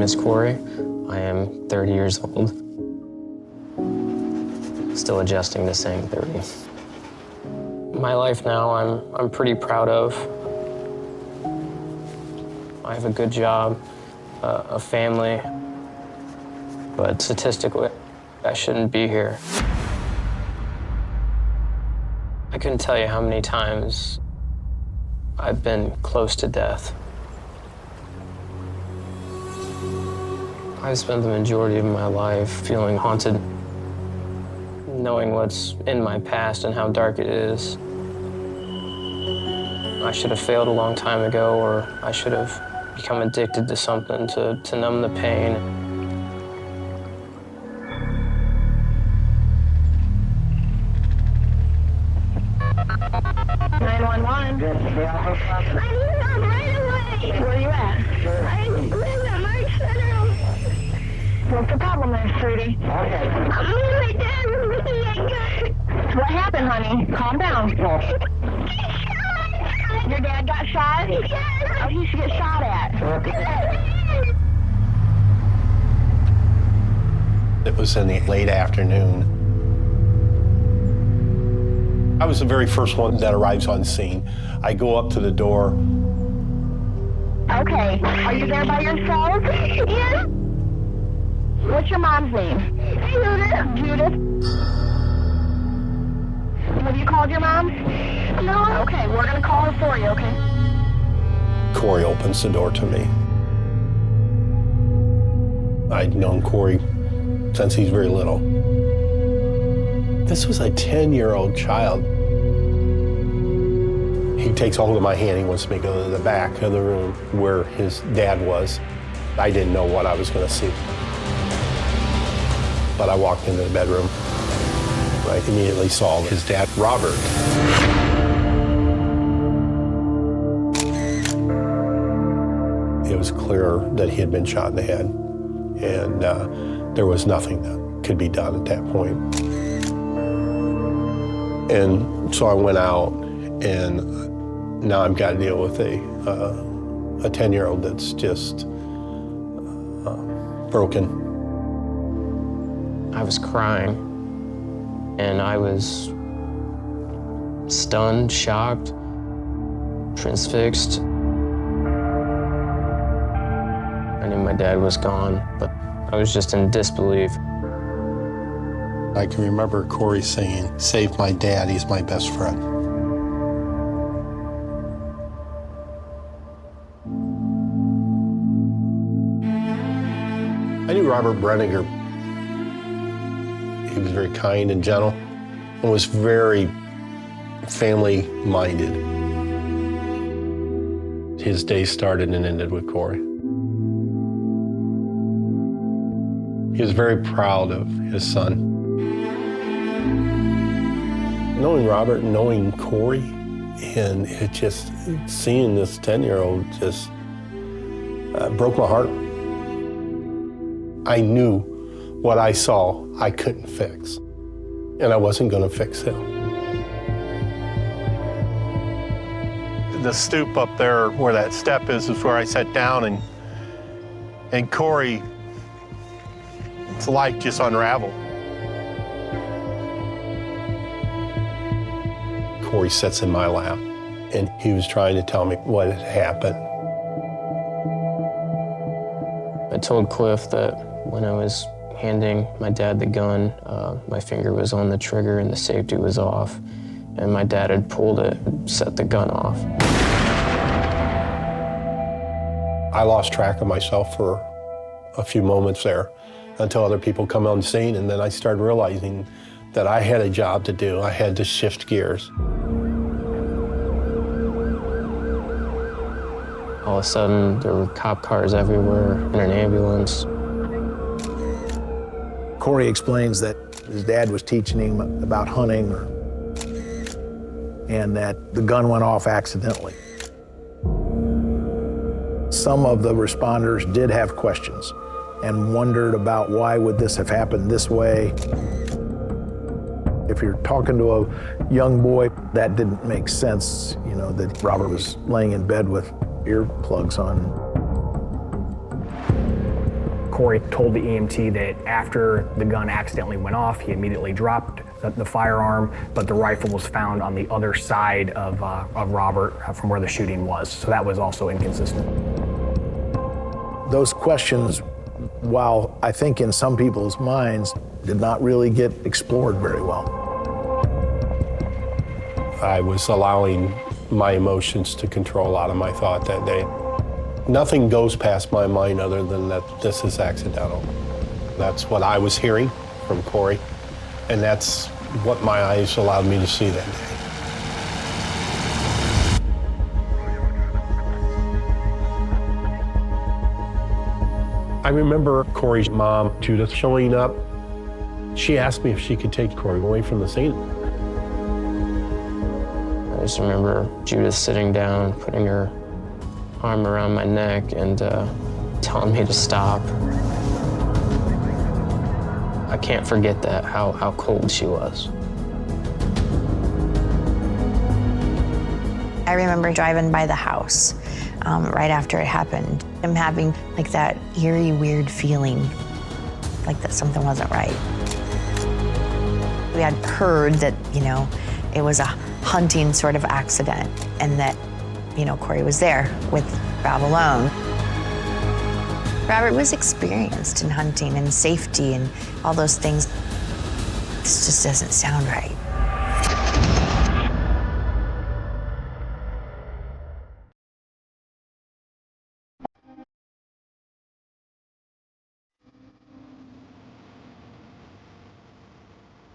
is Corey. I am 30 years old. Still adjusting to saying 30. My life now, I'm pretty proud of. I have a good job, a family, but statistically, I shouldn't be here. I couldn't tell you how many times I've been close to death. I've spent the majority of my life feeling haunted, knowing what's in my past and how dark it is. I should have failed a long time ago, or I should have become addicted to something to numb the pain. I need help right away. Where are you at? I live at Mark Center. What's the problem there, sweetie? My dad was looking at guns. What happened, honey? Calm down. Your dad got shot? Yes. Oh, he should get shot at. It was in the late afternoon. I was the very first one that arrives on scene. I go up to the door. Okay. Are you there by yourself? Yes. What's your mom's name? Judith. Judith. Have you called your mom? No. Okay, we're gonna call her for you, okay? Corey opens the door to me. I'd known Corey since he's very little. This was a 10-year-old child. He takes hold of my hand. He wants me to go to the back of the room where his dad was. I didn't know what I was going to see. But I walked into the bedroom. I immediately saw his dad, Robert. It was clear that he had been shot in the head, and there was nothing that could be done at that point. And so I went out, and now I've got to deal with a 10-year-old that's just broken. I was crying, and I was stunned, shocked, transfixed. I knew my dad was gone, but I was just in disbelief. I can remember Corey saying, "Save my dad, he's my best friend." I knew Robert Brenninger. He was very kind and gentle and was very family-minded. His day started and ended with Corey. He was very proud of his son. Knowing Robert, knowing Corey, and it just, seeing this 10-year-old just broke my heart. I knew what I saw I couldn't fix, and I wasn't gonna fix him. The stoop up there where that step is where I sat down, and Corey, it's like just unraveled. Corey sits in my lap, and he was trying to tell me what had happened. I told Cliff that when I was handing my dad the gun, my finger was on the trigger and the safety was off, and my dad had pulled it and set the gun off. I lost track of myself for a few moments there until other people come on scene, and then I started realizing that I had a job to do. I had to shift gears. All of a sudden, there were cop cars everywhere and an ambulance. Corey explains that his dad was teaching him about hunting, and that the gun went off accidentally. Some of the responders did have questions and wondered about why would this have happened this way. If you're talking to a young boy, that didn't make sense, you know, that Robert was laying in bed with earplugs on. Corey told the EMT that after the gun accidentally went off, he immediately dropped the firearm, but the rifle was found on the other side of Robert from where the shooting was. So that was also inconsistent. Those questions, while I think in some people's minds, did not really get explored very well. I was allowing my emotions to control a lot of my thought that day. Nothing goes past my mind other than that this is accidental. That's what I was hearing from Corey, and that's what my eyes allowed me to see that day. I remember Corey's mom, Judith, showing up. She asked me if she could take Corey away from the scene. I just remember Judith sitting down, putting her arm around my neck and telling me to stop. I can't forget that, how cold she was. I remember driving by the house right after it happened. I'm having like that eerie, weird feeling, like that something wasn't right. We had heard that, it was a hunting sort of accident and that, Corey was there with Rob alone. Robert was experienced in hunting and safety and all those things. This just doesn't sound right.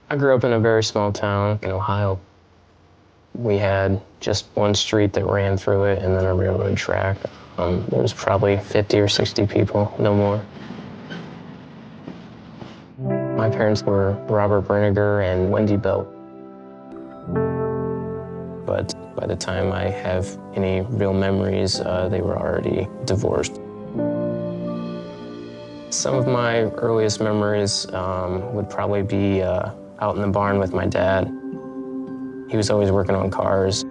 I grew up in a very small town in Ohio. We had just one street that ran through it and then a railroad track. There was probably 50 or 60 people, no more. My parents were Robert Brinegar and Wendy Belt. But by the time I have any real memories, they were already divorced. Some of my earliest memories would probably be out in the barn with my dad. He was always working on cars.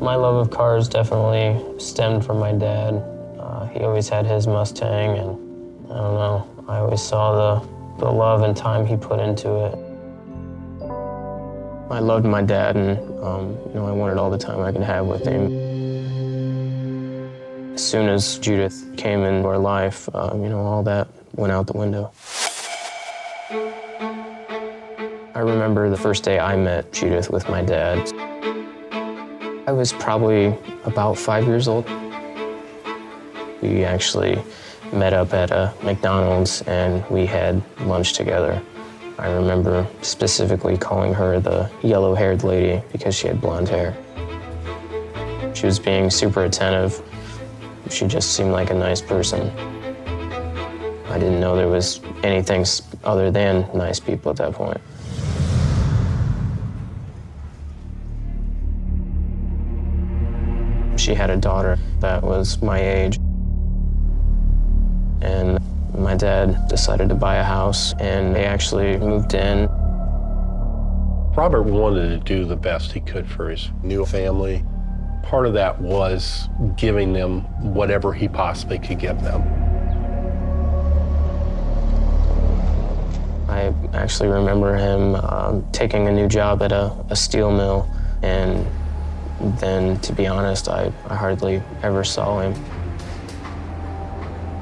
My love of cars definitely stemmed from my dad. He always had his Mustang, and I don't know, I always saw the love and time he put into it. I loved my dad, and I wanted all the time I could have with him. As soon as Judith came into our life, all that went out the window. I remember the first day I met Judith with my dad. I was probably about 5 years old. We actually met up at a McDonald's and we had lunch together. I remember specifically calling her the yellow-haired lady because she had blonde hair. She was being super attentive. She just seemed like a nice person. I didn't know there was anything other than nice people at that point. She had a daughter that was my age. And my dad decided to buy a house, and they actually moved in. Robert wanted to do the best he could for his new family. Part of that was giving them whatever he possibly could give them. I actually remember him taking a new job at a steel mill, and then, to be honest, I hardly ever saw him.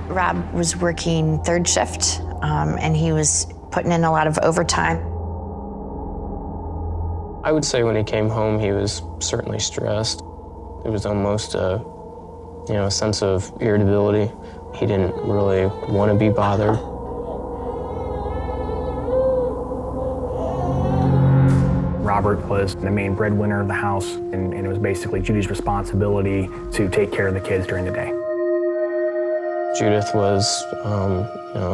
Rob was working third shift, and he was putting in a lot of overtime. I would say when he came home, he was certainly stressed. There was almost a sense of irritability. He didn't really want to be bothered. Robert was the main breadwinner of the house, and it was basically Judy's responsibility to take care of the kids during the day. Judith was,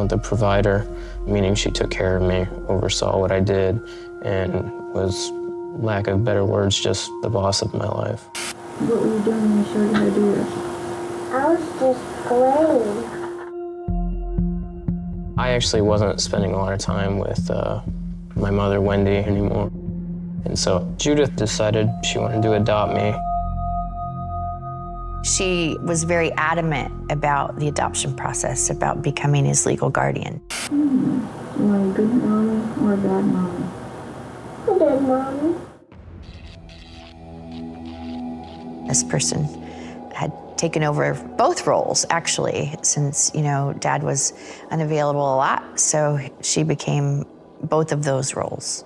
the provider, meaning she took care of me, oversaw what I did, and was, lack of better words, just the boss of my life. What were you doing when you showed you how to do this? I was just playing. I actually wasn't spending a lot of time with my mother, Wendy, anymore. And so Judith decided she wanted to adopt me. She was very adamant about the adoption process, about becoming his legal guardian. You want a good mommy or a bad mommy? A bad mommy. This person had taken over both roles, actually, since, Dad was unavailable a lot, so she became both of those roles,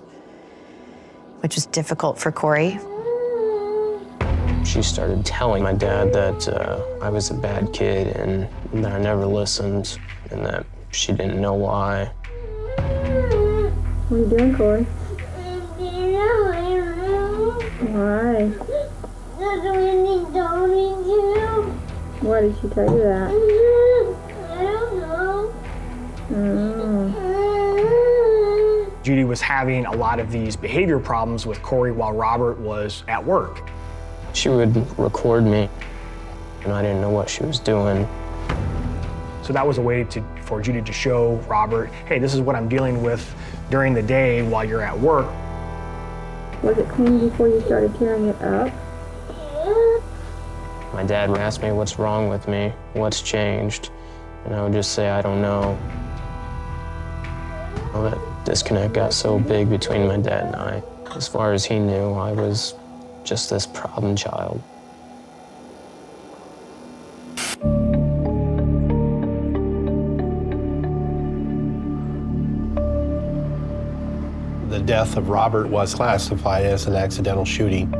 which was difficult for Corey. She started telling my dad that I was a bad kid and that I never listened and that she didn't know why. What are you doing, Corey? Why? Why did she tell you that? I don't know. Judy was having a lot of these behavior problems with Corey while Robert was at work. She would record me, and I didn't know what she was doing. So that was a way for Judy to show Robert, hey, this is what I'm dealing with during the day while you're at work. Was it clean before you started tearing it up? My dad would ask me what's wrong with me, what's changed, and I would just say, I don't know. Well, that disconnect got so big between my dad and I. As far as he knew, I was just this problem child. The death of Robert was classified as an accidental shooting.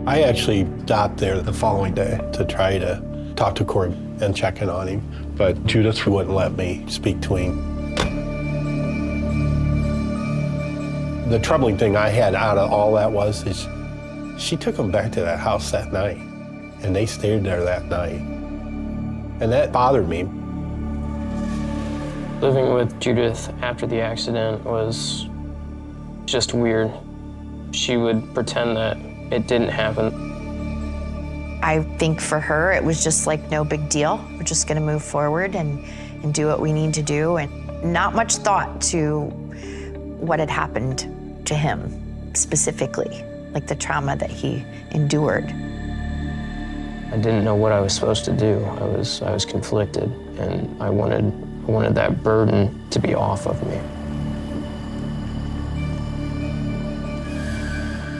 I actually stopped there the following day to try to talk to Corey and check in on him, but Judith wouldn't let me speak to him. The troubling thing I had out of all that is she took him back to that house that night, and they stayed there that night. And that bothered me. Living with Judith after the accident was just weird. She would pretend that it didn't happen. I think for her, it was just like no big deal. We're just gonna move forward and do what we need to do, and not much thought to what had happened to him specifically, like the trauma that he endured. I didn't know what I was supposed to do. I was conflicted, and I wanted that burden to be off of me.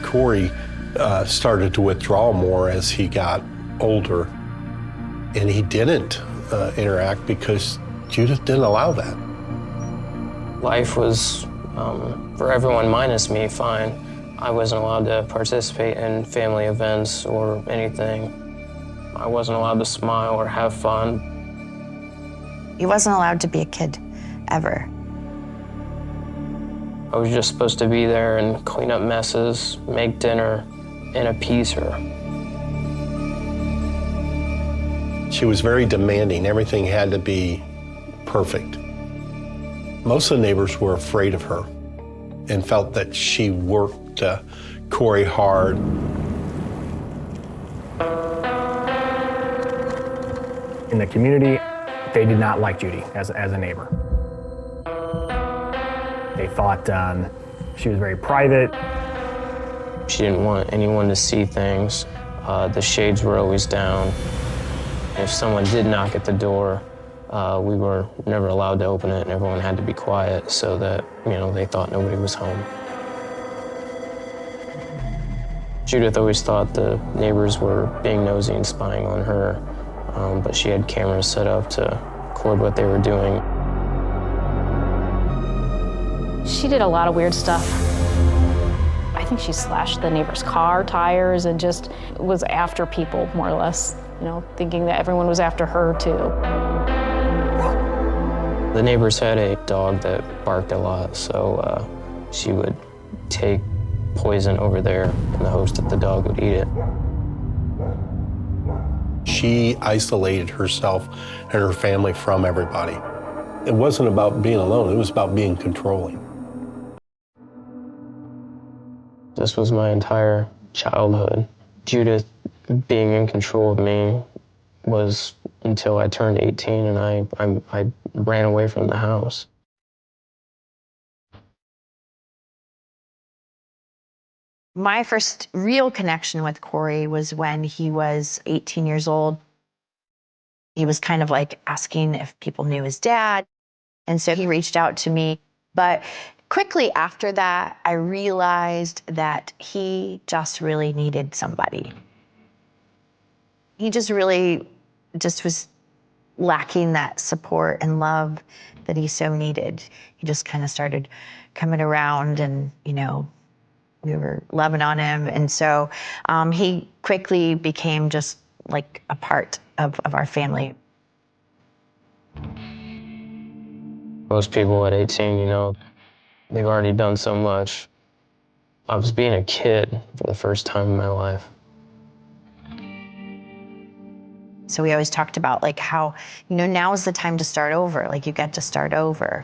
Corey started to withdraw more as he got older, and he didn't interact because Judith didn't allow that. Life was, for everyone minus me, fine. I wasn't allowed to participate in family events or anything. I wasn't allowed to smile or have fun. He wasn't allowed to be a kid, ever. I was just supposed to be there and clean up messes, make dinner, and appease her. She was very demanding. Everything had to be perfect. Most of the neighbors were afraid of her and felt that she worked Corey hard. In the community, they did not like Judy as a neighbor. They thought she was very private. She didn't want anyone to see things. The shades were always down. If someone did knock at the door, we were never allowed to open it, and everyone had to be quiet so that, they thought nobody was home. Judith always thought the neighbors were being nosy and spying on her, but she had cameras set up to record what they were doing. She did a lot of weird stuff. I think she slashed the neighbor's car tires and just was after people, more or less, thinking that everyone was after her, too. The neighbors had a dog that barked a lot, so she would take poison over there in the hopes that the dog would eat it. She isolated herself and her family from everybody. It wasn't about being alone, it was about being controlling. This was my entire childhood. Judith being in control of me was until I turned 18 and I ran away from the house. My first real connection with Corey was when he was 18 years old. He was kind of like asking if people knew his dad. And so he reached out to me. But quickly after that, I realized that he just really needed somebody. He just really was lacking that support and love that he so needed. He just kind of started coming around and, we were loving on him. And so he quickly became just like a part of our family. Most people at 18, they've already done so much. I was being a kid for the first time in my life. So we always talked about like how, now is the time to start over. Like you get to start over.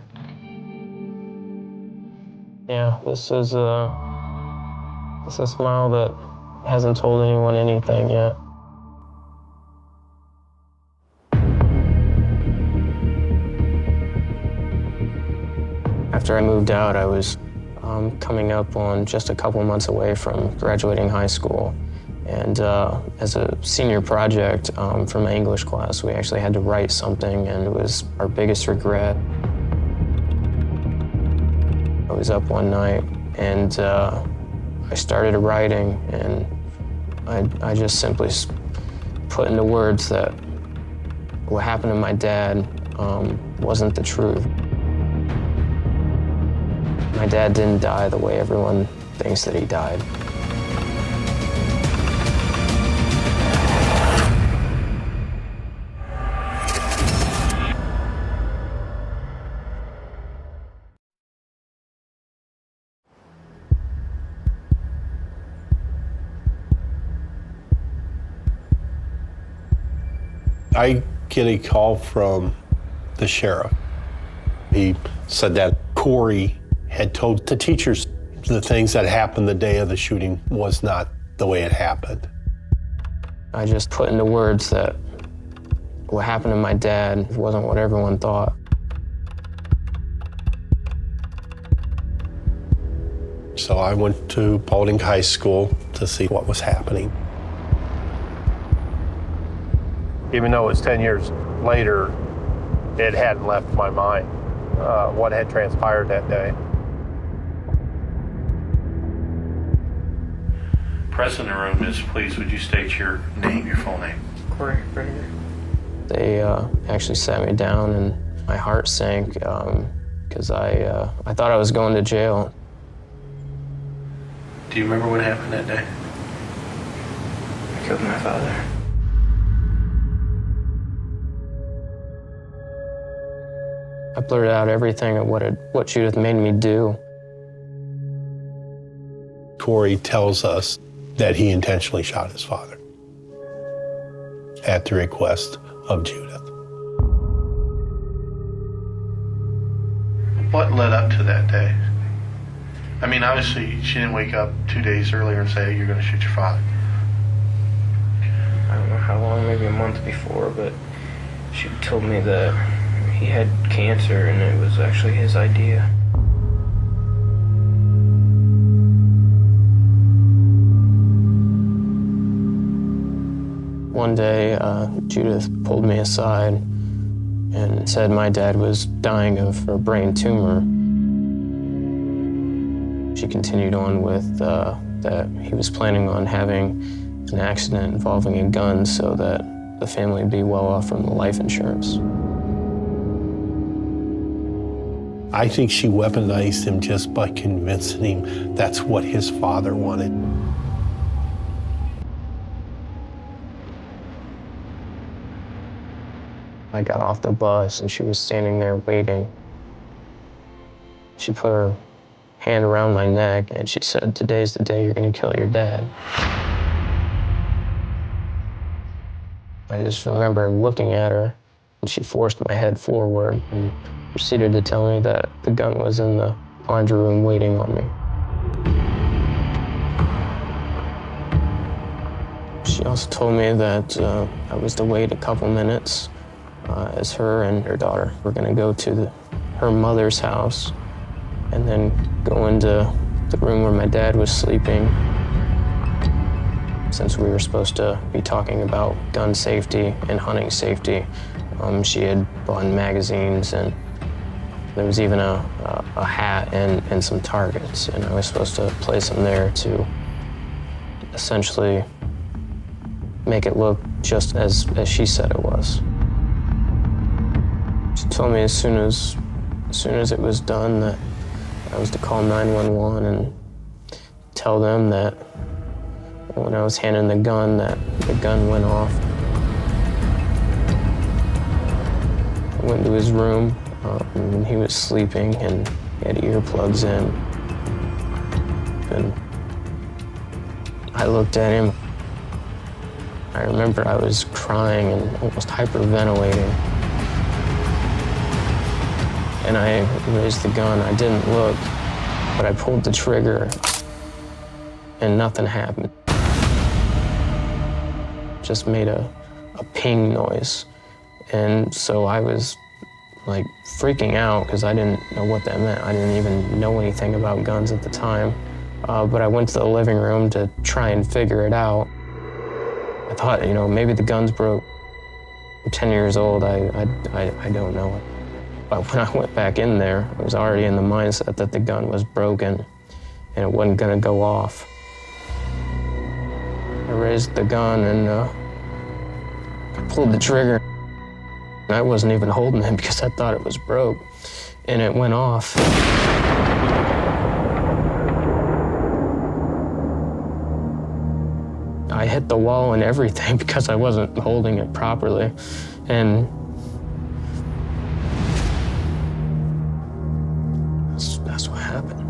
Yeah, this is a smile that hasn't told anyone anything yet. After I moved out, I was coming up on just a couple months away from graduating high school. And as a senior project for my English class, we actually had to write something, and it was our biggest regret. I was up one night, and I started writing, and I just simply put into words that what happened to my dad wasn't the truth. My dad didn't die the way everyone thinks that he died. I get a call from the sheriff. He said that Corey had told the teachers the things that happened the day of the shooting was not the way it happened. I just put into words that what happened to my dad wasn't what everyone thought. So I went to Paulding High School to see what was happening. Even though it was 10 years later, it hadn't left my mind what had transpired that day. Present in the room is, please, would you state your name, your full name? Corey. They actually sat me down, and my heart sank because I thought I was going to jail. Do you remember what happened that day? I killed my father. I blurted out everything of what Judith made me do. Corey tells us that he intentionally shot his father at the request of Judith. What led up to that day? I mean, obviously, she didn't wake up 2 days earlier and say, you're going to shoot your father. I don't know how long, maybe a month before, but she told me that he had cancer and it was actually his idea. One day, Judith pulled me aside and said my dad was dying of a brain tumor. She continued on with that he was planning on having an accident involving a gun so that the family would be well off from the life insurance. I think she weaponized him just by convincing him that's what his father wanted. I got off the bus and she was standing there waiting. She put her hand around my neck and she said, "Today's the day you're gonna kill your dad." I just remember looking at her and she forced my head forward and proceeded to tell me that the gun was in the laundry room waiting on me. She also told me that I was to wait a couple minutes as her and her daughter were going to go to her mother's house and then go into the room where my dad was sleeping Since we were supposed to be talking about gun safety and hunting safety, she had bought magazines, and there was even a hat and some targets, and I was supposed to place them there to essentially make it look just as she said it was. She told me as soon as it was done that I was to call 911 and tell them that when I was handing the gun, that the gun went off. I went to his room, and he was sleeping, and he had earplugs in. And I looked at him. I remember I was crying and almost hyperventilating. And I raised the gun. I didn't look, but I pulled the trigger, and nothing happened. Just made a ping noise. And so I was like freaking out because I didn't know what that meant. I didn't even know anything about guns at the time. But I went to the living room to try and figure it out. I thought, you know, maybe the gun's broke. I'm 10 years old, I don't know. But when I went back in there, I was already in the mindset that the gun was broken and it wasn't gonna go off. I raised the gun and I pulled the trigger. I wasn't even holding it because I thought it was broke, and it went off. I hit the wall and everything because I wasn't holding it properly, and that's what happened.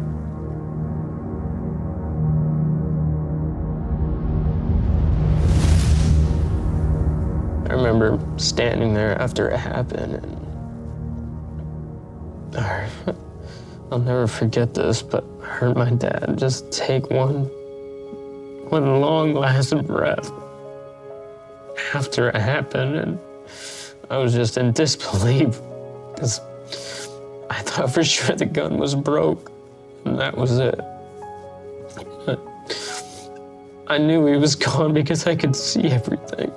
I remember standing there after it happened, and I'll never forget this, but I heard my dad just take one long last breath after it happened, and I was just in disbelief because I thought for sure the gun was broke, and that was it. But I knew he was gone because I could see everything.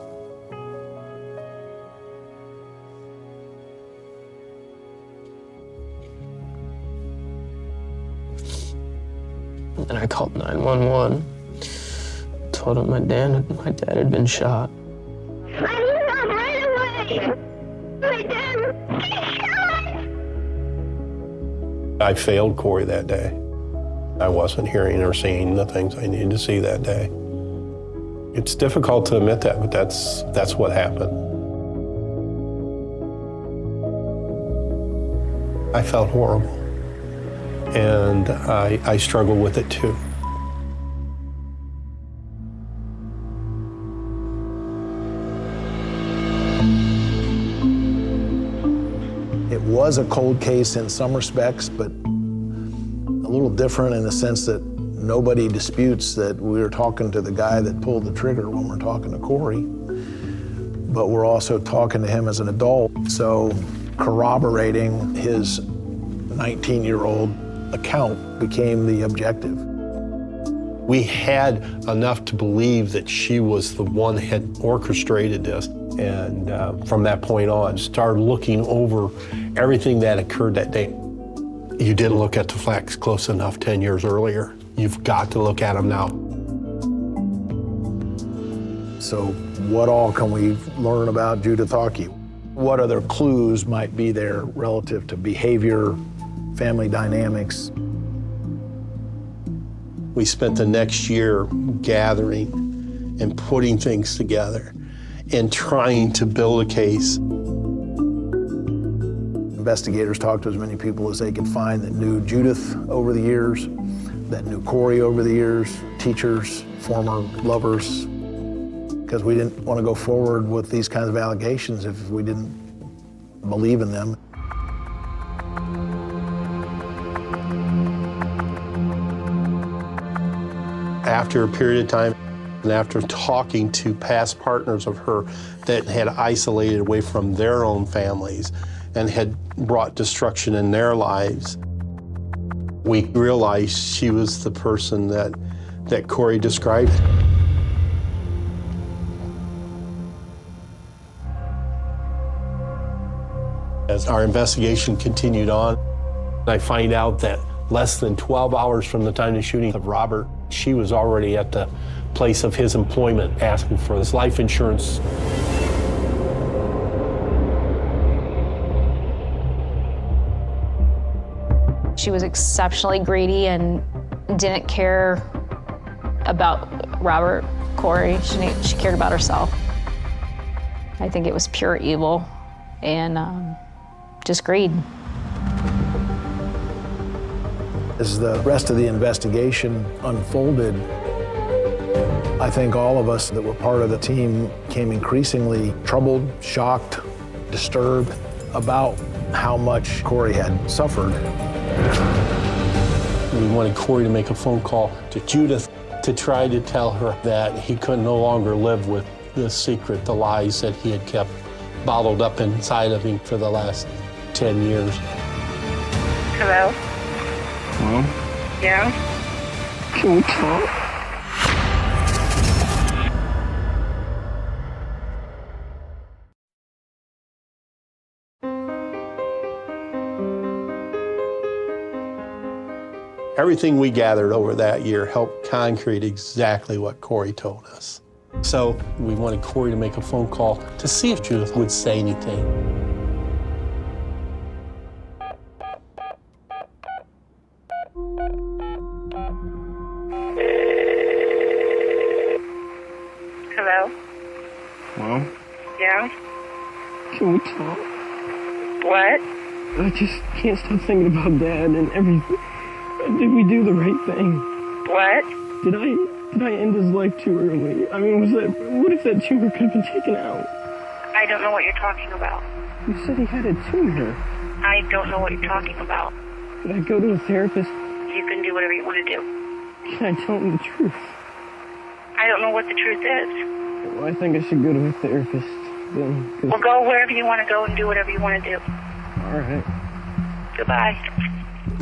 And I called 911, told him my dad had been shot. I need help right away. My dad was shot. I failed Corey that day. I wasn't hearing or seeing the things I needed to see that day. It's difficult to admit that, but that's what happened. I felt horrible, and I struggled with it too. It was a cold case in some respects, but a little different in the sense that nobody disputes that we were talking to the guy that pulled the trigger when we're talking to Corey, but we're also talking to him as an adult. So corroborating his 19-year-old account became the objective. We had enough to believe that she was the one that had orchestrated this. And from that point on, started looking over everything that occurred that day. You didn't look at the facts close enough 10 years earlier. You've got to look at them now. So what all can we learn about Judith Hockey? What other clues might be there relative to behavior, family dynamics? We spent the next year gathering and putting things together and trying to build a case. Investigators talked to as many people as they could find that knew Judith over the years, that knew Corey over the years, teachers, former lovers, because we didn't want to go forward with these kinds of allegations if we didn't believe in them. After a period of time, and after talking to past partners of her that had isolated away from their own families and had brought destruction in their lives, we realized she was the person that Corey described. Our investigation continued on. I find out that less than 12 hours from the time of the shooting of Robert, she was already at the place of his employment asking for his life insurance. She was exceptionally greedy and didn't care about Robert, Corey. She cared about herself. I think it was pure evil and just greed. As the rest of the investigation unfolded, I think all of us that were part of the team came increasingly troubled, shocked, disturbed about how much Corey had suffered. We wanted Corey to make a phone call to Judith to try to tell her that he could no longer live with the secret, the lies that he had kept bottled up inside of him for the last 10 years. Hello? Mom? Yeah? Can we talk? Everything we gathered over that year helped concrete exactly what Corey told us. So we wanted Corey to make a phone call to see if Judith would say anything. Hello? Mom? Yeah? Can we talk? What? I just can't stop thinking about Dad and everything. Did we do the right thing? What? Did I end his life too early? I mean, what if that tumor could have been taken out? I don't know what you're talking about. You said he had a tumor. I don't know what you're talking about. Could I go to a therapist? You can do whatever you want to do. Can I tell him the truth? I don't know what the truth is. Well, I think I should go to a therapist then. Well, go wherever you want to go and do whatever you want to do. All right. Goodbye.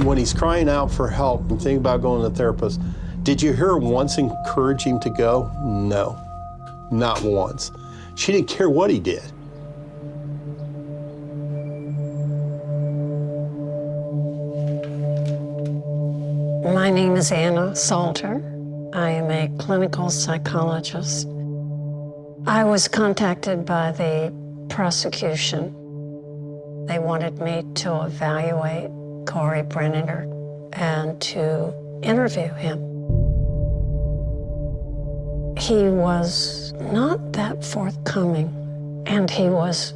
When he's crying out for help and thinking about going to a therapist, did you hear her once encourage him to go? No, not once. She didn't care what he did. My name is Anna Salter. I am a clinical psychologist. I was contacted by the prosecution. They wanted me to evaluate Corey Brenninger and to interview him. He was not that forthcoming, and he was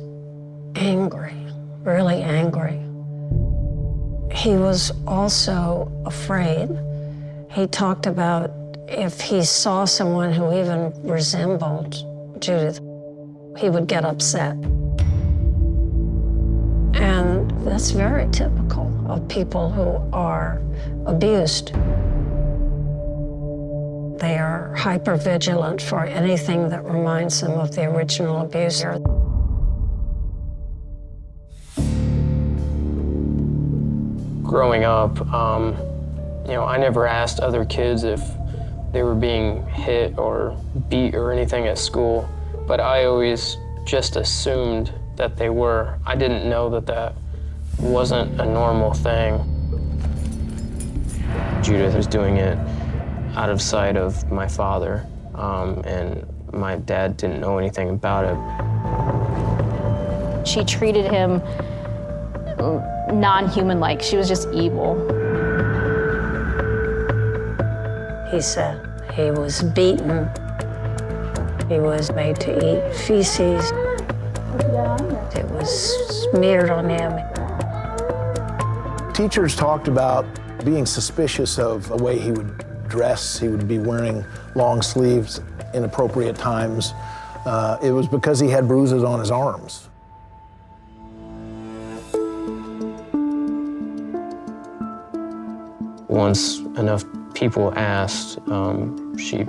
angry, really angry. He was also afraid. He talked about if he saw someone who even resembled Judith, he would get upset. And that's very typical of people who are abused. They are hypervigilant for anything that reminds them of the original abuser. Growing up, I never asked other kids if they were being hit or beat or anything at school, but I always just assumed that they were. I didn't know that that wasn't a normal thing. Judith was doing it out of sight of my father, and my dad didn't know anything about it. She treated him non-human-like. She was just evil. He said he was beaten. He was made to eat feces. It was smeared on him. Teachers talked about being suspicious of the way he would dress. He would be wearing long sleeves inappropriate times. It was because he had bruises on his arms. Once enough people asked, she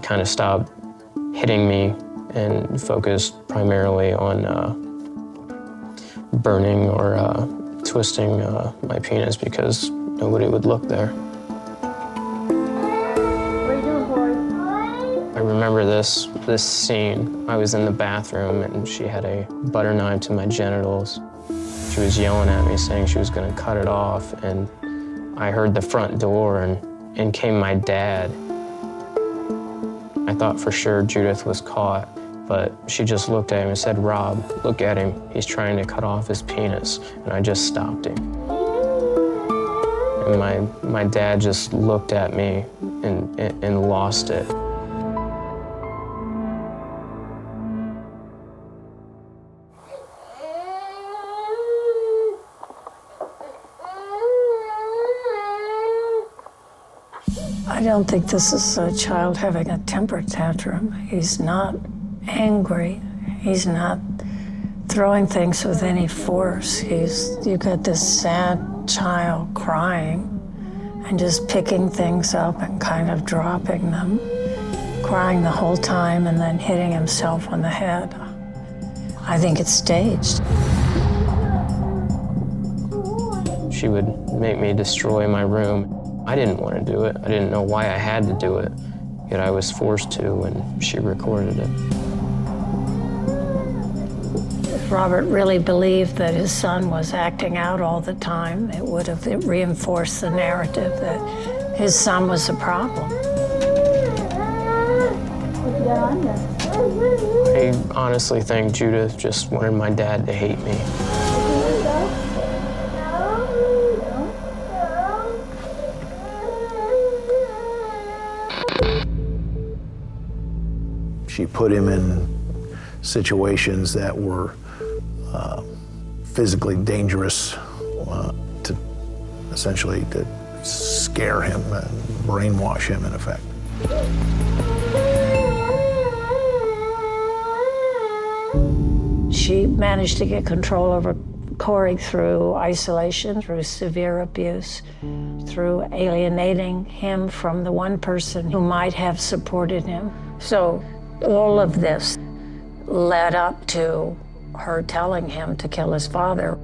kind of stopped hitting me and focused primarily on burning or twisting my penis because nobody would look there. I remember this scene. I was in the bathroom and she had a butter knife to my genitals. She She was yelling at me, saying she was gonna cut it off, and I heard the front door, and in came my dad. I thought for sure Judith was caught, but she just looked at him and said, "Rob, look at him. He's trying to cut off his penis." And I just stopped him. And my dad just looked at me and lost it. I don't think this is a child having a temper tantrum. He's not angry. He's not throwing things with any force. You got this sad child crying and just picking things up and kind of dropping them, crying the whole time and then hitting himself on the head. I think it's staged. She would make me destroy my room. I didn't want to do it. I didn't know why I had to do it, yet I was forced to, and she recorded it. If Robert really believed that his son was acting out all the time, it would have reinforced the narrative that his son was a problem. I honestly think Judith just wanted my dad to hate me. She put him in situations that were physically dangerous to essentially to scare him and brainwash him, in effect. She managed to get control over Corey through isolation, through severe abuse, through alienating him from the one person who might have supported him. So all of this led up to her telling him to kill his father.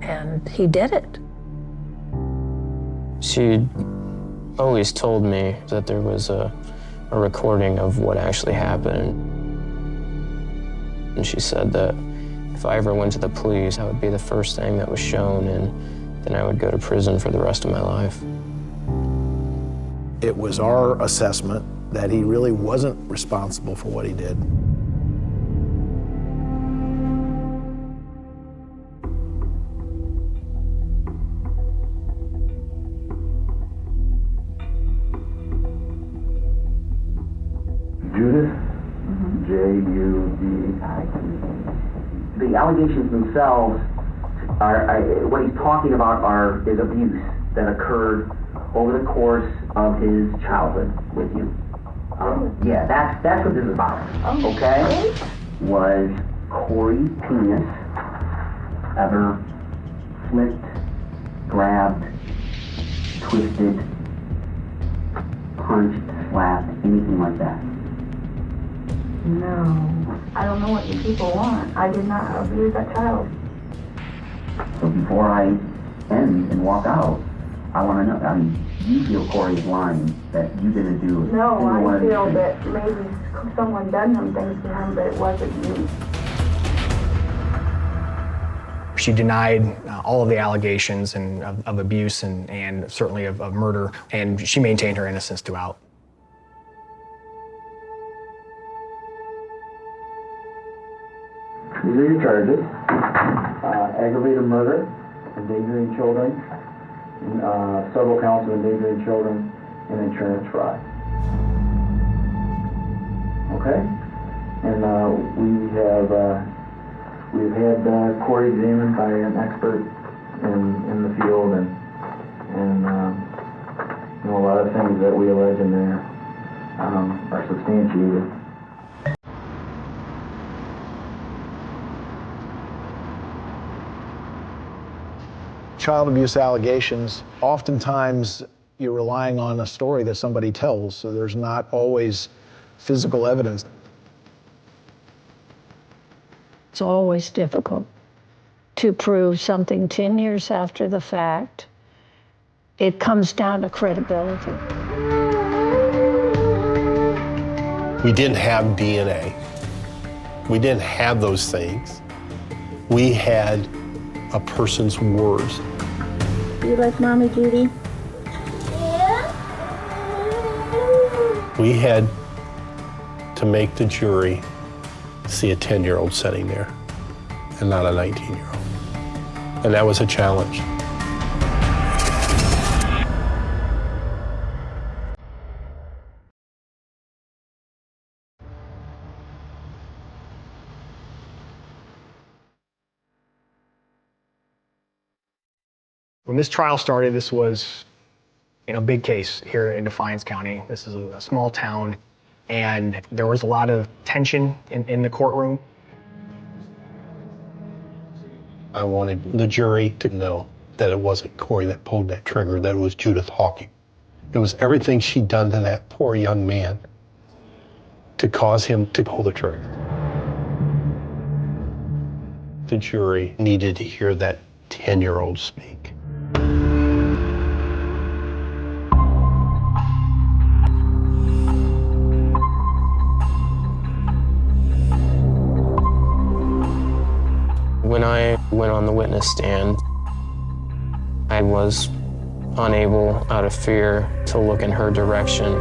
And he did it. She always told me that there was a recording of what actually happened. And she said that if I ever went to the police, that would be the first thing that was shown, and then I would go to prison for the rest of my life. It was our assessment that he really wasn't responsible for what he did. Judith, J-U-D-I-T. The allegations themselves are what he's talking about is abuse that occurred over the course of his childhood with you. Yeah, that's what this is about. Okay? Was Corey's penis ever flipped, grabbed, twisted, punched, slapped, anything like that? No. I don't know what you people want. I did not abuse that child. So before I end and walk out, I want to know, I mean, you feel Corey's lying that you didn't do it. No, I feel that maybe someone done some things to him, but it wasn't me. She denied all of the allegations and of abuse and certainly of murder, and she maintained her innocence throughout. These are your charges. Aggravated murder, endangering children, several counts of endangering children, and insurance fraud. Okay? And we've had Corey examined by an expert in the field, and a lot of things that we allege in there are substantiated. Child abuse allegations, oftentimes you're relying on a story that somebody tells, so there's not always physical evidence. It's always difficult to prove something 10 years after the fact. It comes down to credibility. We didn't have DNA. We didn't have those things. We had a person's words. You like Mommy Judy? We had to make the jury see a 10-year-old sitting there and not a 19-year-old. And that was a challenge. When this trial started, this was a big case here in Defiance County. This is a small town, and there was a lot of tension in the courtroom. I wanted the jury to know that it wasn't Corey that pulled that trigger, that it was Judith Hawking. It was everything she'd done to that poor young man to cause him to pull the trigger. The jury needed to hear that 10-year-old speak. When I went on the witness stand, I was unable, out of fear, to look in her direction.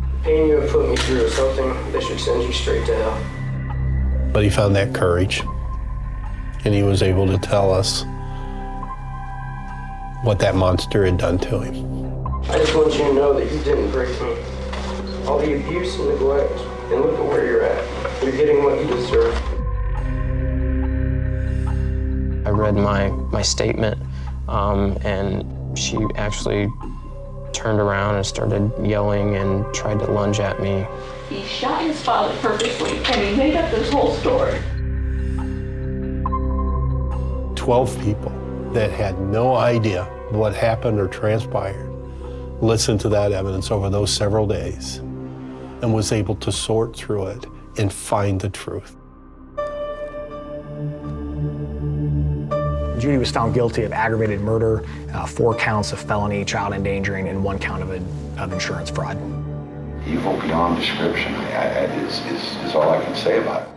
The pain you have put me through is something that should send you straight to hell. But he found that courage, and he was able to tell us what that monster had done to him. I just want you to know that you didn't break me. All the abuse and neglect, and look at where you're at. You're getting what you deserve. I read my statement, and she actually turned around and started yelling and tried to lunge at me. He shot his father purposely, and he made up this whole story. 12 people that had no idea what happened or transpired listened to that evidence over those several days and was able to sort through it and find the truth. Judy was found guilty of aggravated murder, 4 counts of felony child endangering, and 1 count of insurance fraud. Evil beyond description is all I can say about it.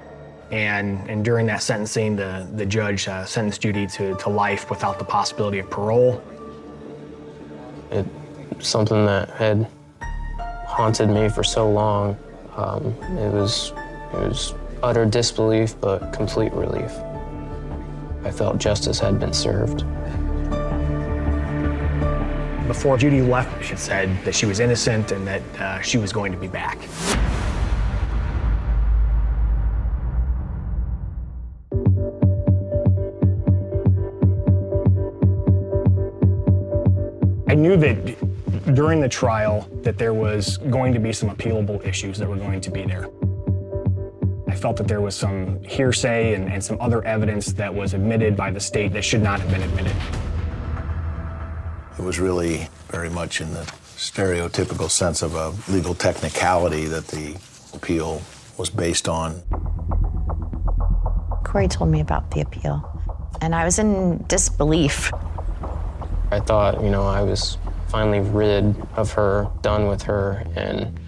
And during that sentencing, the judge sentenced Judy to life without the possibility of parole. It's something that had haunted me for so long. It was utter disbelief, but complete relief. I felt justice had been served. Before Judy left, she said that she was innocent and that she was going to be back. I knew that during the trial that there was going to be some appealable issues that were going to be there. I felt that there was some hearsay and some other evidence that was admitted by the state that should not have been admitted. It was really very much in the stereotypical sense of a legal technicality that the appeal was based on. Corey told me about the appeal, and I was in disbelief. I thought, I was finally rid of her, done with her, and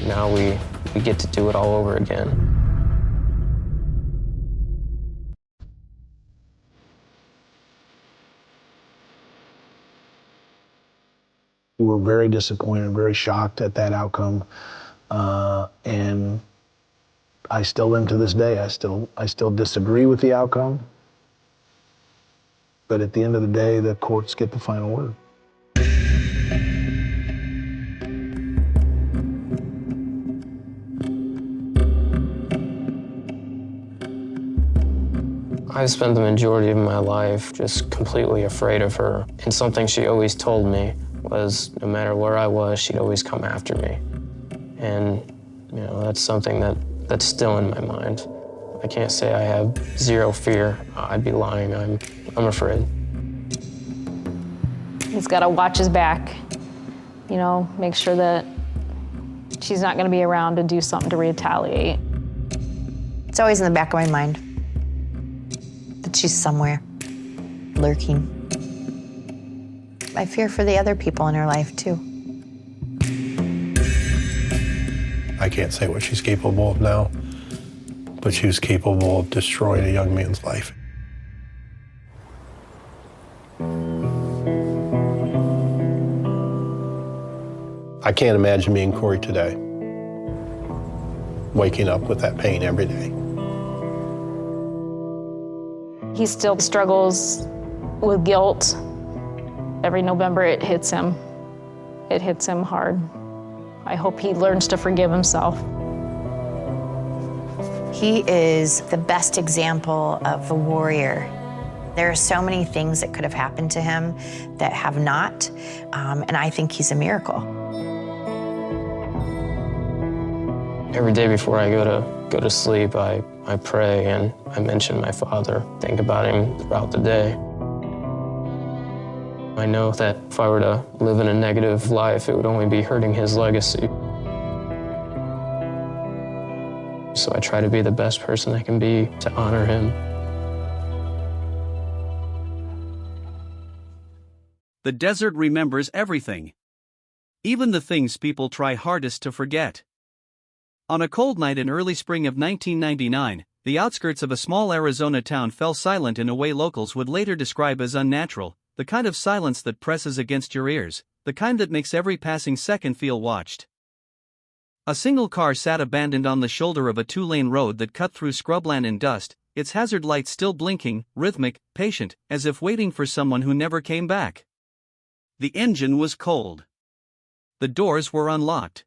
now we get to do it all over again. We were very disappointed, very shocked at that outcome, and I still am to this day. I still disagree with the outcome, but at the end of the day, the courts get the final word. I spent the majority of my life just completely afraid of her, and something she always told me was no matter where I was, she'd always come after me. And, that's something that's still in my mind. I can't say I have zero fear. I'd be lying. I'm afraid. He's got to watch his back, make sure that she's not going to be around to do something to retaliate. It's always in the back of my mind that she's somewhere, lurking. I fear for the other people in her life, too. I can't say what she's capable of now, but she was capable of destroying a young man's life. I can't imagine me and Corey today, waking up with that pain every day. He still struggles with guilt. Every November it hits him. It hits him hard. I hope he learns to forgive himself. He is the best example of a warrior. There are so many things that could have happened to him that have not, and I think he's a miracle. Every day before I go to sleep, I pray and I mention my father, think about him throughout the day. I know that if I were to live in a negative life, it would only be hurting his legacy. So I try to be the best person I can be to honor him. The desert remembers everything, even the things people try hardest to forget. On a cold night in early spring of 1999, the outskirts of a small Arizona town fell silent in a way locals would later describe as unnatural, the kind of silence that presses against your ears, the kind that makes every passing second feel watched. A single car sat abandoned on the shoulder of a two-lane road that cut through scrubland and dust, its hazard lights still blinking, rhythmic, patient, as if waiting for someone who never came back. The engine was cold. The doors were unlocked.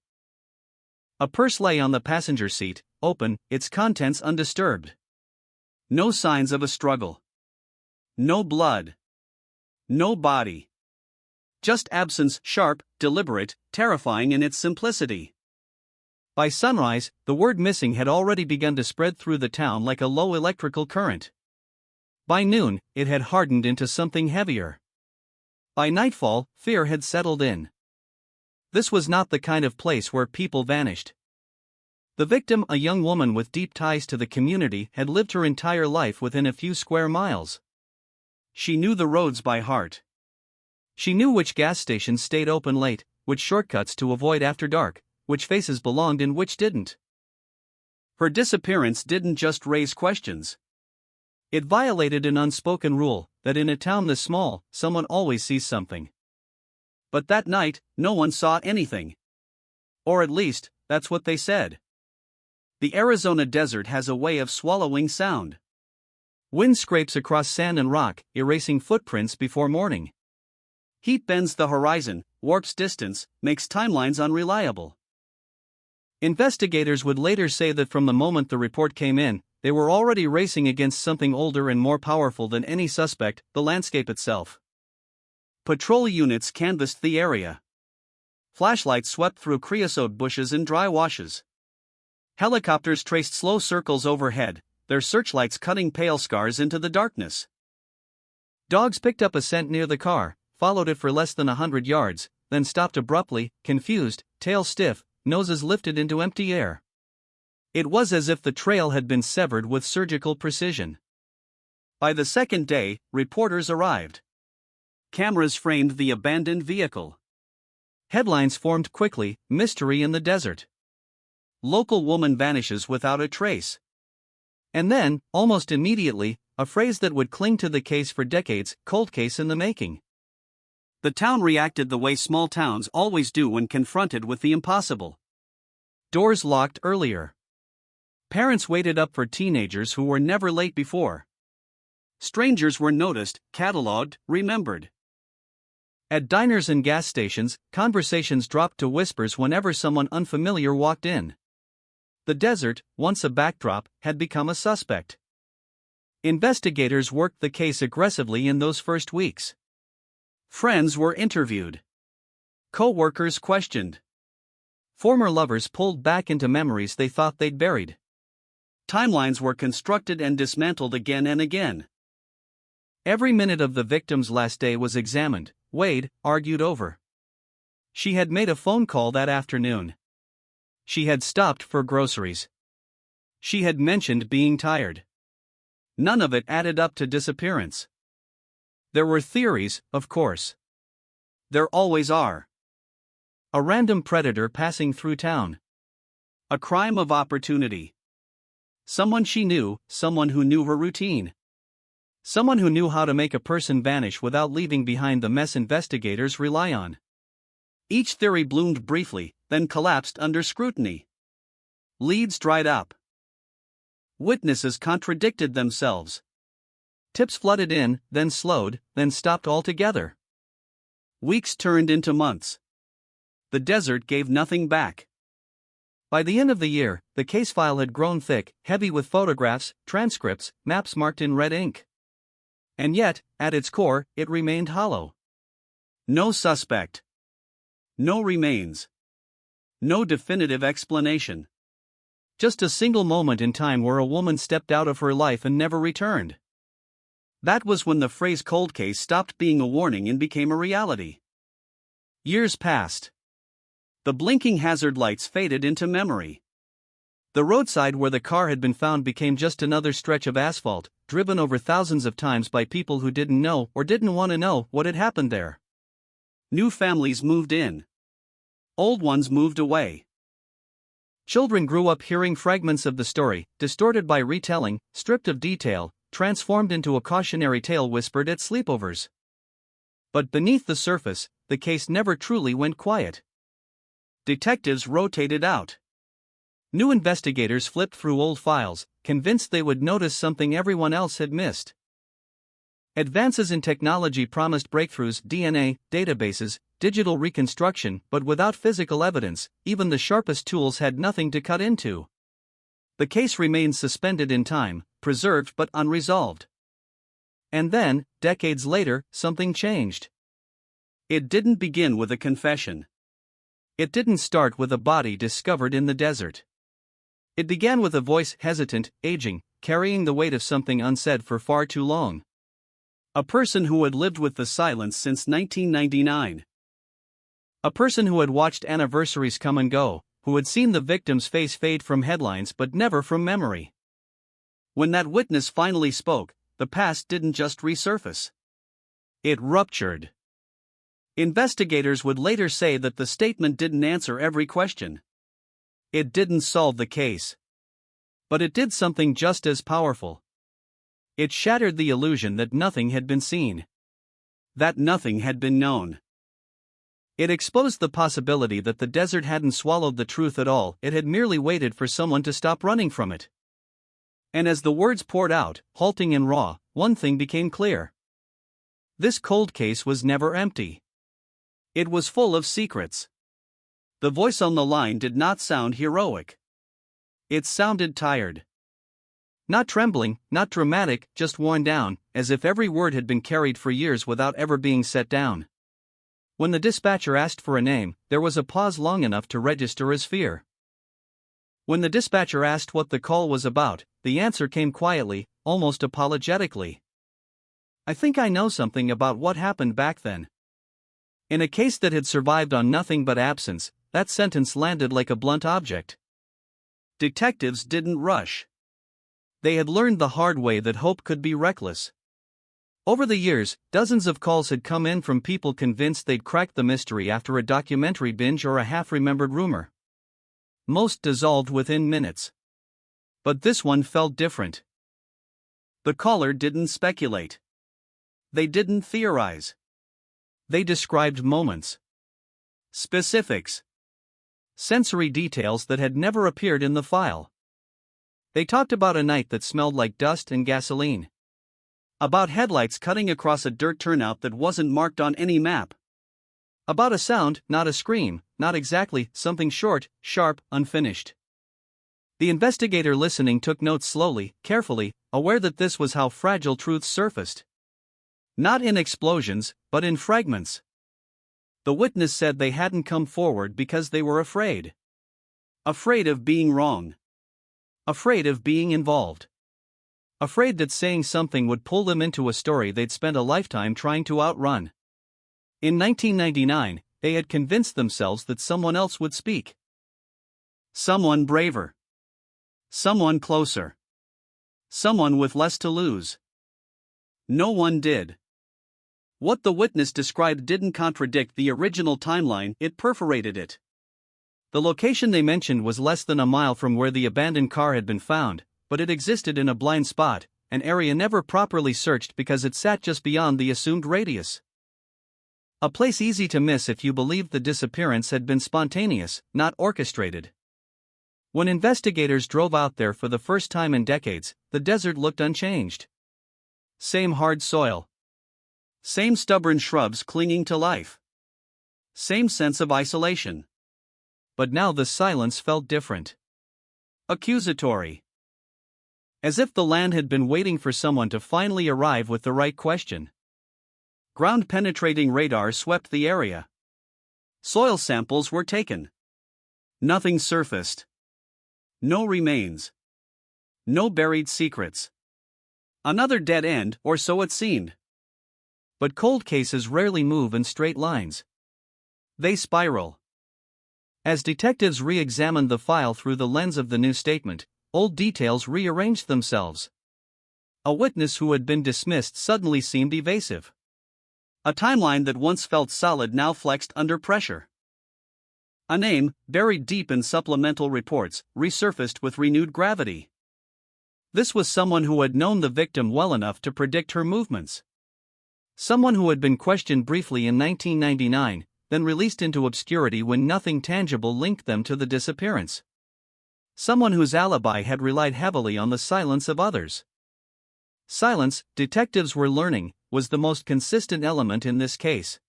A purse lay on the passenger seat, open, its contents undisturbed. No signs of a struggle. No blood. No body. Just absence, sharp, deliberate, terrifying in its simplicity. By sunrise, the word missing had already begun to spread through the town like a low electrical current. By noon, it had hardened into something heavier. By nightfall, fear had settled in. This was not the kind of place where people vanished. The victim, a young woman with deep ties to the community, had lived her entire life within a few square miles. She knew the roads by heart. She knew which gas stations stayed open late, which shortcuts to avoid after dark, which faces belonged and which didn't. Her disappearance didn't just raise questions. It violated an unspoken rule, that in a town this small, someone always sees something. But that night, no one saw anything. Or at least, that's what they said. The Arizona desert has a way of swallowing sound. Wind scrapes across sand and rock, erasing footprints before morning. Heat bends the horizon, warps distance, makes timelines unreliable. Investigators would later say that from the moment the report came in, they were already racing against something older and more powerful than any suspect, the landscape itself. Patrol units canvassed the area. Flashlights swept through creosote bushes and dry washes. Helicopters traced slow circles overhead, their searchlights cutting pale scars into the darkness. Dogs picked up a scent near the car, followed it for less than 100 yards, then stopped abruptly, confused, tails stiff, noses lifted into empty air. It was as if the trail had been severed with surgical precision. By the second day, reporters arrived. Cameras framed the abandoned vehicle. Headlines formed quickly, mystery in the desert. Local woman vanishes without a trace. And then, almost immediately, a phrase that would cling to the case for decades, cold case in the making. The town reacted the way small towns always do when confronted with the impossible. Doors locked earlier. Parents waited up for teenagers who were never late before. Strangers were noticed, cataloged, remembered. At diners and gas stations, conversations dropped to whispers whenever someone unfamiliar walked in. The desert, once a backdrop, had become a suspect. Investigators worked the case aggressively in those first weeks. Friends were interviewed. Co-workers questioned. Former lovers pulled back into memories they thought they'd buried. Timelines were constructed and dismantled again and again. Every minute of the victim's last day was examined, weighed, argued over. She had made a phone call that afternoon. She had stopped for groceries. She had mentioned being tired. None of it added up to disappearance. There were theories, of course. There always are. A random predator passing through town. A crime of opportunity. Someone she knew, someone who knew her routine. Someone who knew how to make a person vanish without leaving behind the mess investigators rely on. Each theory bloomed briefly, then collapsed under scrutiny. Leads dried up. Witnesses contradicted themselves. Tips flooded in, then slowed, then stopped altogether. Weeks turned into months. The desert gave nothing back. By the end of the year, the case file had grown thick, heavy with photographs, transcripts, maps marked in red ink. And yet, at its core, it remained hollow. No suspect. No remains. No definitive explanation. Just a single moment in time where a woman stepped out of her life and never returned. That was when the phrase cold case stopped being a warning and became a reality. Years passed. The blinking hazard lights faded into memory. The roadside where the car had been found became just another stretch of asphalt, driven over thousands of times by people who didn't know or didn't want to know what had happened there. New families moved in. Old ones moved away. Children grew up hearing fragments of the story, distorted by retelling, stripped of detail, transformed into a cautionary tale whispered at sleepovers. But beneath the surface, the case never truly went quiet. Detectives rotated out. New investigators flipped through old files, convinced they would notice something everyone else had missed. Advances in technology promised breakthroughs: DNA, databases, digital reconstruction, but without physical evidence, even the sharpest tools had nothing to cut into. The case remained suspended in time, preserved but unresolved. And then, decades later, something changed. It didn't begin with a confession. It didn't start with a body discovered in the desert. It began with a voice hesitant, aging, carrying the weight of something unsaid for far too long. A person who had lived with the silence since 1999. A person who had watched anniversaries come and go, who had seen the victim's face fade from headlines but never from memory. When that witness finally spoke, the past didn't just resurface. It ruptured. Investigators would later say that the statement didn't answer every question. It didn't solve the case. But it did something just as powerful. It shattered the illusion that nothing had been seen. That nothing had been known. It exposed the possibility that the desert hadn't swallowed the truth at all, it had merely waited for someone to stop running from it. And as the words poured out, halting and raw, one thing became clear. This cold case was never empty. It was full of secrets. The voice on the line did not sound heroic. It sounded tired. Not trembling, not dramatic, just worn down, as if every word had been carried for years without ever being set down. When the dispatcher asked for a name, there was a pause long enough to register as fear. When the dispatcher asked what the call was about, the answer came quietly, almost apologetically. I think I know something about what happened back then. In a case that had survived on nothing but absence, that sentence landed like a blunt object. Detectives didn't rush. They had learned the hard way that hope could be reckless. Over the years, dozens of calls had come in from people convinced they'd cracked the mystery after a documentary binge or a half-remembered rumor. Most dissolved within minutes. But this one felt different. The caller didn't speculate. They didn't theorize. They described moments. Specifics. Sensory details that had never appeared in the file. They talked about a night that smelled like dust and gasoline. About headlights cutting across a dirt turnout that wasn't marked on any map. About a sound, not a scream, not exactly, something short, sharp, unfinished. The investigator listening took notes slowly, carefully, aware that this was how fragile truths surfaced. Not in explosions, but in fragments. The witness said they hadn't come forward because they were afraid. Afraid of being wrong. Afraid of being involved. Afraid that saying something would pull them into a story they'd spent a lifetime trying to outrun. In 1999, they had convinced themselves that someone else would speak. Someone braver. Someone closer. Someone with less to lose. No one did. What the witness described didn't contradict the original timeline, it perforated it. The location they mentioned was less than a mile from where the abandoned car had been found, but it existed in a blind spot, an area never properly searched because it sat just beyond the assumed radius. A place easy to miss if you believed the disappearance had been spontaneous, not orchestrated. When investigators drove out there for the first time in decades, the desert looked unchanged. Same hard soil. Same stubborn shrubs clinging to life. Same sense of isolation. But now the silence felt different. Accusatory. As if the land had been waiting for someone to finally arrive with the right question. Ground-penetrating radar swept the area. Soil samples were taken. Nothing surfaced. No remains. No buried secrets. Another dead end, or so it seemed. But cold cases rarely move in straight lines. They spiral. As detectives re-examined the file through the lens of the new statement, old details rearranged themselves. A witness who had been dismissed suddenly seemed evasive. A timeline that once felt solid now flexed under pressure. A name, buried deep in supplemental reports, resurfaced with renewed gravity. This was someone who had known the victim well enough to predict her movements. Someone who had been questioned briefly in 1999, then released into obscurity when nothing tangible linked them to the disappearance. Someone whose alibi had relied heavily on the silence of others. Silence, detectives were learning, was the most consistent element in this case.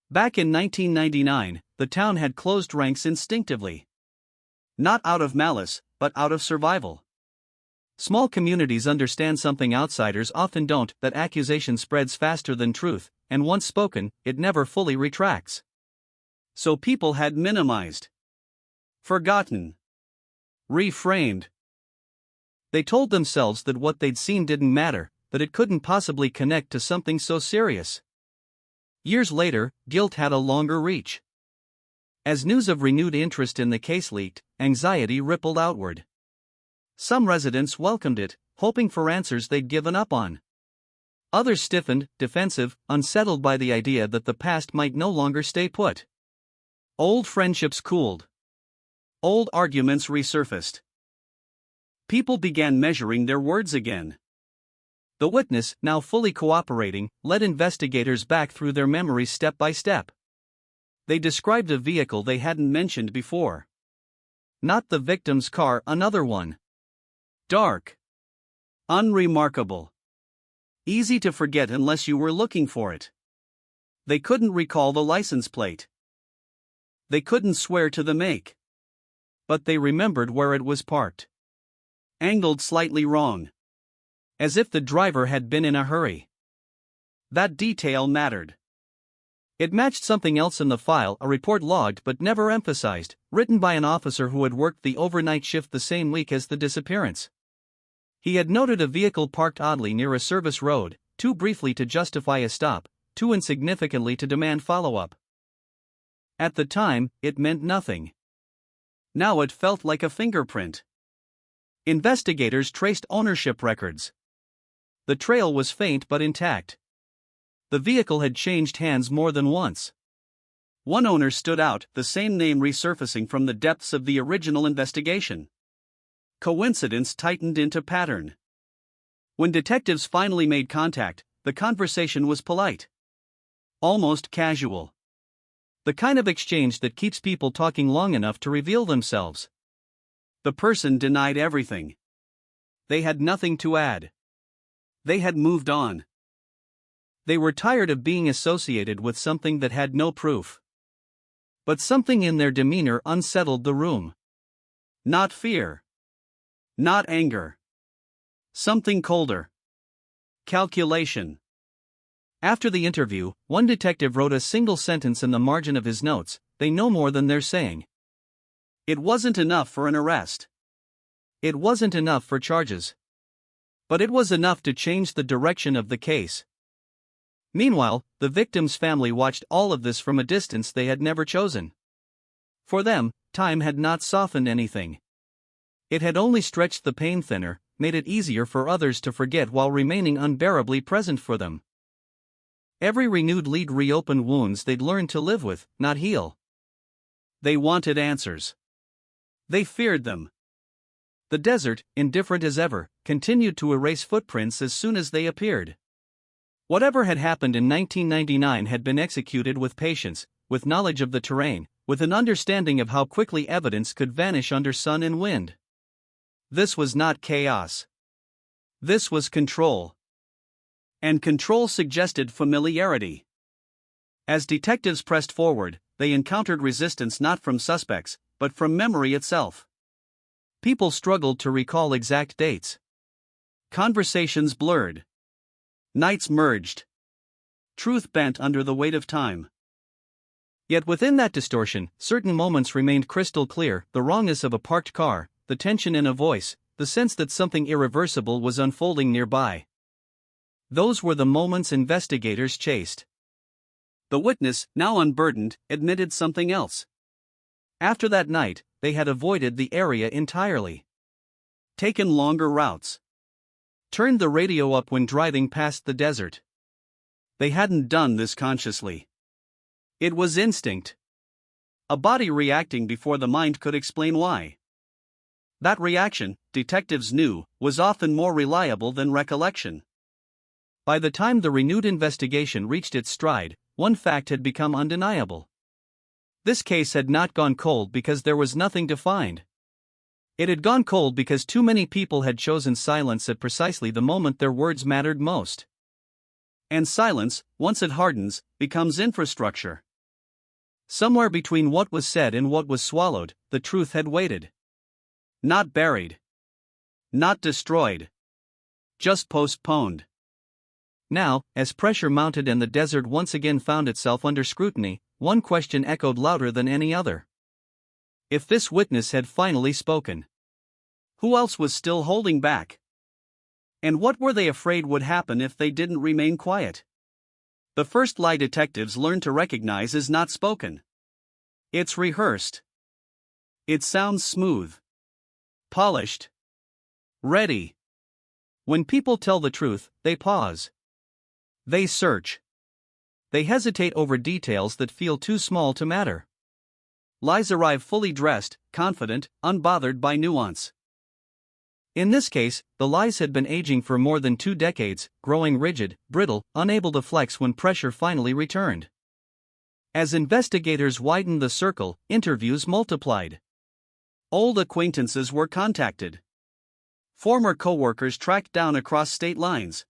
Back in 1999, the town had closed ranks instinctively. Not out of malice, but out of survival. Small communities understand something outsiders often don't, that accusation spreads faster than truth, and once spoken, it never fully retracts. So people had minimized. Forgotten. Reframed. They told themselves that what they'd seen didn't matter, that it couldn't possibly connect to something so serious. Years later, guilt had a longer reach. As news of renewed interest in the case leaked, anxiety rippled outward. Some residents welcomed it, hoping for answers they'd given up on. Others stiffened, defensive, unsettled by the idea that the past might no longer stay put. Old friendships cooled. Old arguments resurfaced. People began measuring their words again. The witness, now fully cooperating, led investigators back through their memories step by step. They described a vehicle they hadn't mentioned before. Not the victim's car, another one. Dark. Unremarkable. Easy to forget unless you were looking for it. They couldn't recall the license plate. They couldn't swear to the make. But they remembered where it was parked. Angled slightly wrong. As if the driver had been in a hurry. That detail mattered. It matched something else in the file, a report logged but never emphasized, written by an officer who had worked the overnight shift the same week as the disappearance. He had noted a vehicle parked oddly near a service road, too briefly to justify a stop, too insignificantly to demand follow-up. At the time, it meant nothing. Now it felt like a fingerprint. Investigators traced ownership records. The trail was faint but intact. The vehicle had changed hands more than once. One owner stood out, the same name resurfacing from the depths of the original investigation. Coincidence tightened into pattern. When detectives finally made contact, the conversation was polite. Almost casual. The kind of exchange that keeps people talking long enough to reveal themselves. The person denied everything. They had nothing to add. They had moved on. They were tired of being associated with something that had no proof. But something in their demeanor unsettled the room. Not fear. Not anger. Something colder. Calculation. After the interview, one detective wrote a single sentence in the margin of his notes: "They know more than they're saying." It wasn't enough for an arrest. It wasn't enough for charges. But it was enough to change the direction of the case. Meanwhile, the victim's family watched all of this from a distance they had never chosen. For them, time had not softened anything. It had only stretched the pain thinner, made it easier for others to forget while remaining unbearably present for them. Every renewed lead reopened wounds they'd learned to live with, not heal. They wanted answers. They feared them. The desert, indifferent as ever, continued to erase footprints as soon as they appeared. Whatever had happened in 1999 had been executed with patience, with knowledge of the terrain, with an understanding of how quickly evidence could vanish under sun and wind. This was not chaos. This was control. And control suggested familiarity. As detectives pressed forward, they encountered resistance not from suspects, but from memory itself. People struggled to recall exact dates. Conversations blurred. Nights merged. Truth bent under the weight of time. Yet within that distortion, certain moments remained crystal clear: the wrongness of a parked car, the tension in a voice, the sense that something irreversible was unfolding nearby. Those were the moments investigators chased. The witness, now unburdened, admitted something else. After that night, they had avoided the area entirely. Taken longer routes. Turned the radio up when driving past the desert. They hadn't done this consciously. It was instinct. A body reacting before the mind could explain why. That reaction, detectives knew, was often more reliable than recollection. By the time the renewed investigation reached its stride, one fact had become undeniable. This case had not gone cold because there was nothing to find. It had gone cold because too many people had chosen silence at precisely the moment their words mattered most. And silence, once it hardens, becomes infrastructure. Somewhere between what was said and what was swallowed, the truth had waited. Not buried. Not destroyed. Just postponed. Now, as pressure mounted and the desert once again found itself under scrutiny, one question echoed louder than any other. If this witness had finally spoken, who else was still holding back? And what were they afraid would happen if they didn't remain quiet? The first lie detectives learned to recognize is not spoken. It's rehearsed. It sounds smooth. Polished. Ready. When people tell the truth, they pause. They search. They hesitate over details that feel too small to matter. Lies arrive fully dressed, confident, unbothered by nuance. In this case, the lies had been aging for more than 2 decades, growing rigid, brittle, unable to flex when pressure finally returned. As investigators widened the circle, interviews multiplied. Old acquaintances were contacted. Former co-workers tracked down across state lines.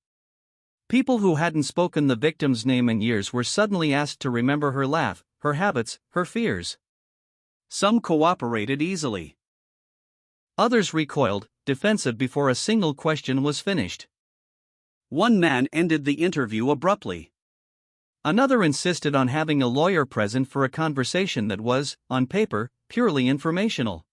People who hadn't spoken the victim's name in years were suddenly asked to remember her laugh, her habits, her fears. Some cooperated easily. Others recoiled, defensive before a single question was finished. One man ended the interview abruptly. Another insisted on having a lawyer present for a conversation that was, on paper, purely informational.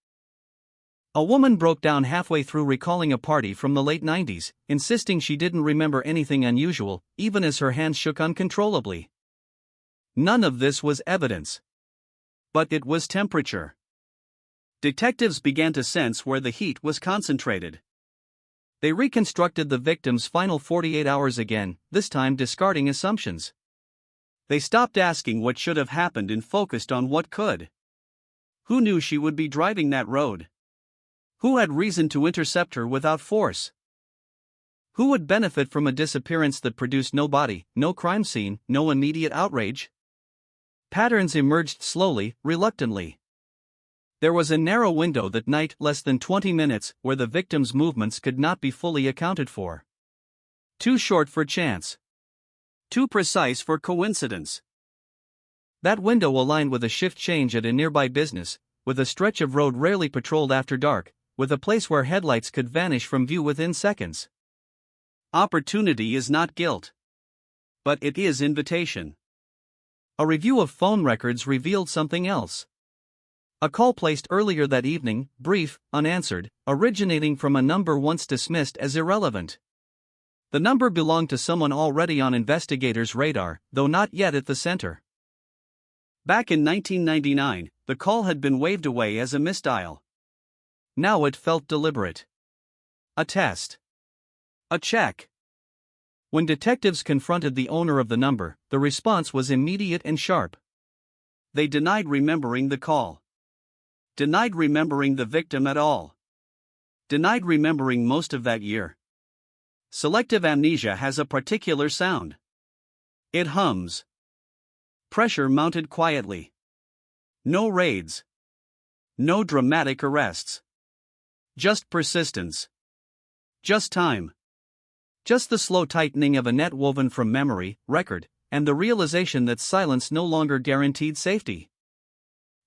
A woman broke down halfway through recalling a party from the late 90s, insisting she didn't remember anything unusual, even as her hands shook uncontrollably. None of this was evidence. But it was temperature. Detectives began to sense where the heat was concentrated. They reconstructed the victim's final 48 hours again, this time discarding assumptions. They stopped asking what should have happened and focused on what could. Who knew she would be driving that road? Who had reason to intercept her without force? Who would benefit from a disappearance that produced no body, no crime scene, no immediate outrage? Patterns emerged slowly, reluctantly. There was a narrow window that night, less than 20 minutes, where the victim's movements could not be fully accounted for. Too short for chance. Too precise for coincidence. That window aligned with a shift change at a nearby business, with a stretch of road rarely patrolled after dark, with a place where headlights could vanish from view within seconds. Opportunity is not guilt. But it is invitation. A review of phone records revealed something else. A call placed earlier that evening, brief, unanswered, originating from a number once dismissed as irrelevant. The number belonged to someone already on investigators' radar, though not yet at the center. Back in 1999, the call had been waved away as a misdial. Now it felt deliberate. A test. A check. When detectives confronted the owner of the number, the response was immediate and sharp. They denied remembering the call. Denied remembering the victim at all. Denied remembering most of that year. Selective amnesia has a particular sound. It hums. Pressure mounted quietly. No raids. No dramatic arrests. Just persistence. Just time. Just the slow tightening of a net woven from memory, record, and the realization that silence no longer guaranteed safety.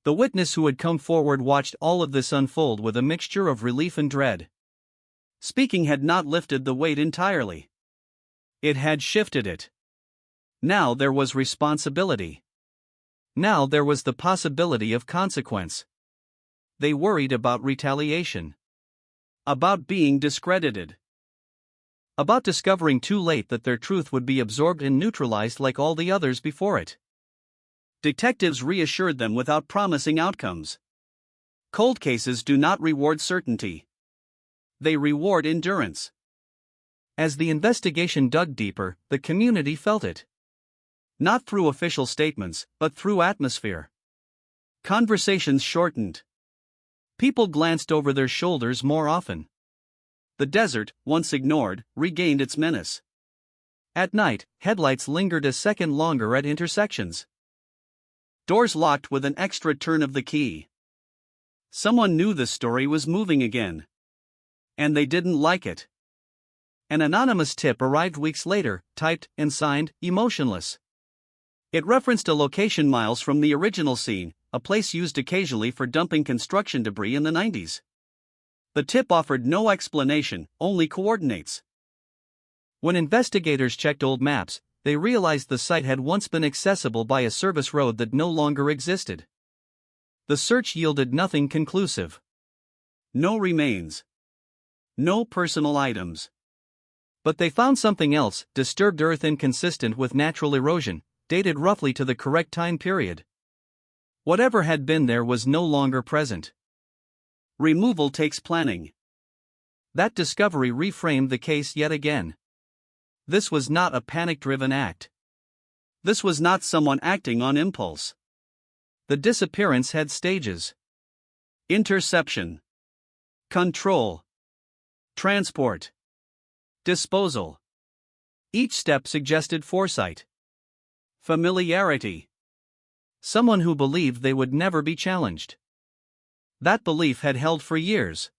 The witness who had come forward watched all of this unfold with a mixture of relief and dread. Speaking had not lifted the weight entirely. It had shifted it. Now there was responsibility. Now there was the possibility of consequence. They worried about retaliation. About being discredited. About discovering too late that their truth would be absorbed and neutralized like all the others before it. Detectives reassured them without promising outcomes. Cold cases do not reward certainty. They reward endurance. As the investigation dug deeper, the community felt it. Not through official statements, but through atmosphere. Conversations shortened. People glanced over their shoulders more often. The desert, once ignored, regained its menace. At night, headlights lingered a second longer at intersections. Doors locked with an extra turn of the key. Someone knew the story was moving again. And they didn't like it. An anonymous tip arrived weeks later, typed and signed, emotionless. It referenced a location miles from the original scene, a place used occasionally for dumping construction debris in the 90s. The tip offered no explanation, only coordinates. When investigators checked old maps, they realized the site had once been accessible by a service road that no longer existed. The search yielded nothing conclusive. No remains. No personal items. But they found something else, disturbed earth inconsistent with natural erosion, dated roughly to the correct time period. Whatever had been there was no longer present. Removal takes planning. That discovery reframed the case yet again. This was not a panic-driven act. This was not someone acting on impulse. The disappearance had stages. Interception. Control. Transport. Disposal. Each step suggested foresight. Familiarity. Someone who believed they would never be challenged. That belief had held for years.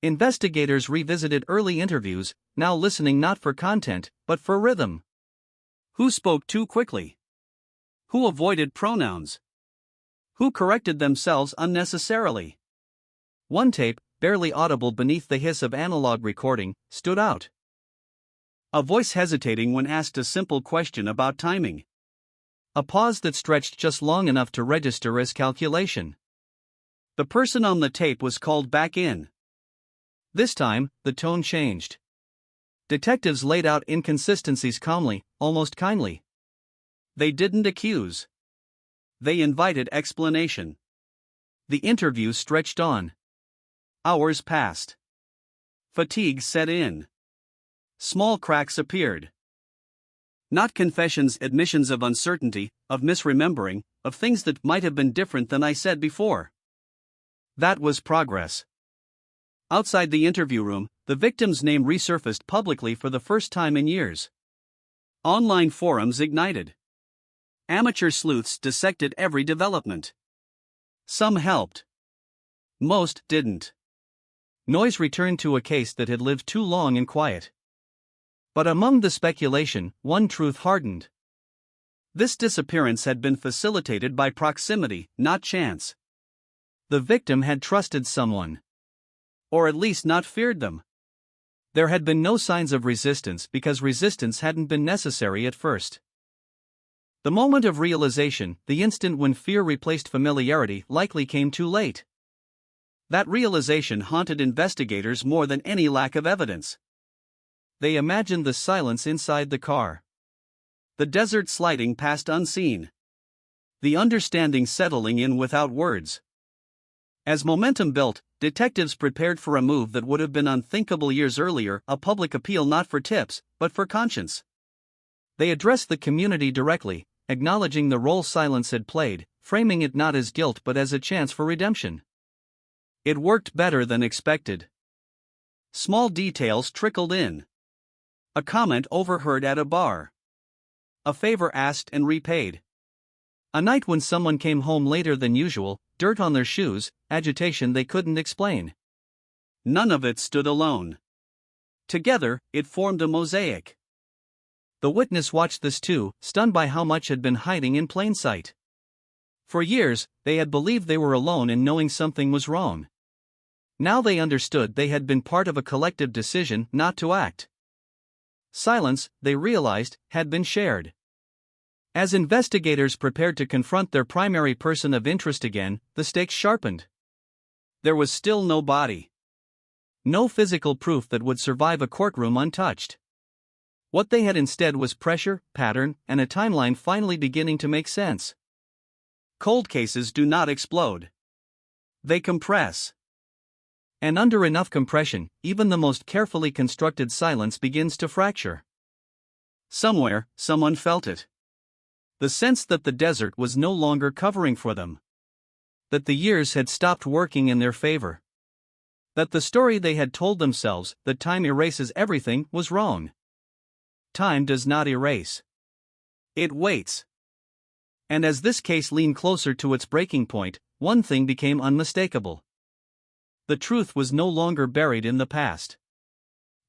Investigators revisited early interviews, now listening not for content, but for rhythm. Who spoke too quickly? Who avoided pronouns? Who corrected themselves unnecessarily? One tape, barely audible beneath the hiss of analog recording, stood out. A voice hesitating when asked a simple question about timing. A pause that stretched just long enough to register as calculation. The person on the tape was called back in. This time, the tone changed. Detectives laid out inconsistencies calmly, almost kindly. They didn't accuse. They invited explanation. The interview stretched on. Hours passed. Fatigue set in. Small cracks appeared. Not confessions, admissions of uncertainty, of misremembering, of things that might have been different than I said before. That was progress. Outside the interview room, the victim's name resurfaced publicly for the first time in years. Online forums ignited. Amateur sleuths dissected every development. Some helped. Most didn't. Noise returned to a case that had lived too long in quiet. But among the speculation, one truth hardened. This disappearance had been facilitated by proximity, not chance. The victim had trusted someone. Or at least not feared them. There had been no signs of resistance because resistance hadn't been necessary at first. The moment of realization, the instant when fear replaced familiarity, likely came too late. That realization haunted investigators more than any lack of evidence. They imagined the silence inside the car. The desert sliding past unseen. The understanding settling in without words. As momentum built, detectives prepared for a move that would have been unthinkable years earlier, a public appeal not for tips, but for conscience. They addressed the community directly, acknowledging the role silence had played, framing it not as guilt but as a chance for redemption. It worked better than expected. Small details trickled in. A comment overheard at a bar. A favor asked and repaid. A night when someone came home later than usual, dirt on their shoes, agitation they couldn't explain. None of it stood alone. Together, it formed a mosaic. The witness watched this too, stunned by how much had been hiding in plain sight. For years, they had believed they were alone in knowing something was wrong. Now they understood they had been part of a collective decision not to act. Silence, they realized, had been shared. As investigators prepared to confront their primary person of interest again, the stakes sharpened. There was still no body. No physical proof that would survive a courtroom untouched. What they had instead was pressure, pattern, and a timeline finally beginning to make sense. Cold cases do not explode. They compress. And under enough compression, even the most carefully constructed silence begins to fracture. Somewhere, someone felt it. The sense that the desert was no longer covering for them. That the years had stopped working in their favor. That the story they had told themselves, that time erases everything, was wrong. Time does not erase. It waits. And as this case leaned closer to its breaking point, one thing became unmistakable. The truth was no longer buried in the past.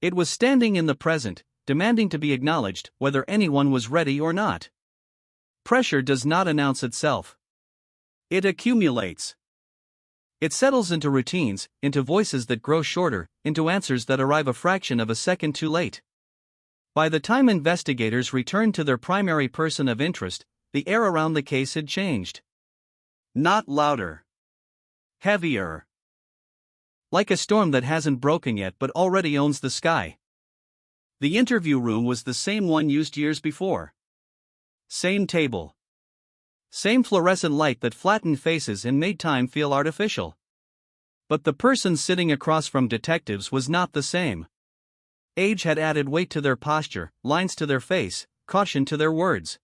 It was standing in the present, demanding to be acknowledged, whether anyone was ready or not. Pressure does not announce itself. It accumulates. It settles into routines, into voices that grow shorter, into answers that arrive a fraction of a second too late. By the time investigators returned to their primary person of interest, the air around the case had changed. Not louder. Heavier. Like a storm that hasn't broken yet but already owns the sky. The interview room was the same one used years before. Same table. Same fluorescent light that flattened faces and made time feel artificial. But the person sitting across from detectives was not the same. Age had added weight to their posture, lines to their face, caution to their words.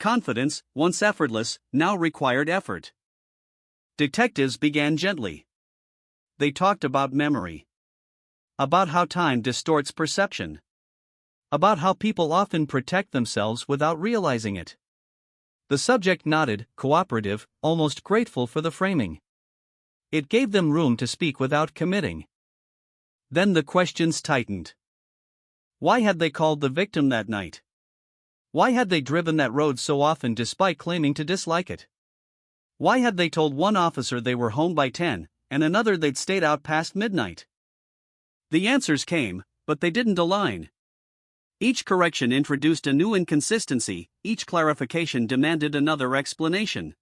Confidence, once effortless, now required effort. Detectives began gently. They talked about memory. About how time distorts perception. About how people often protect themselves without realizing it. The subject nodded, cooperative, almost grateful for the framing. It gave them room to speak without committing. Then the questions tightened. Why had they called the victim that night? Why had they driven that road so often despite claiming to dislike it? Why had they told one officer they were home by 10, and another they'd stayed out past midnight? The answers came, but they didn't align. Each correction introduced a new inconsistency, each clarification demanded another explanation.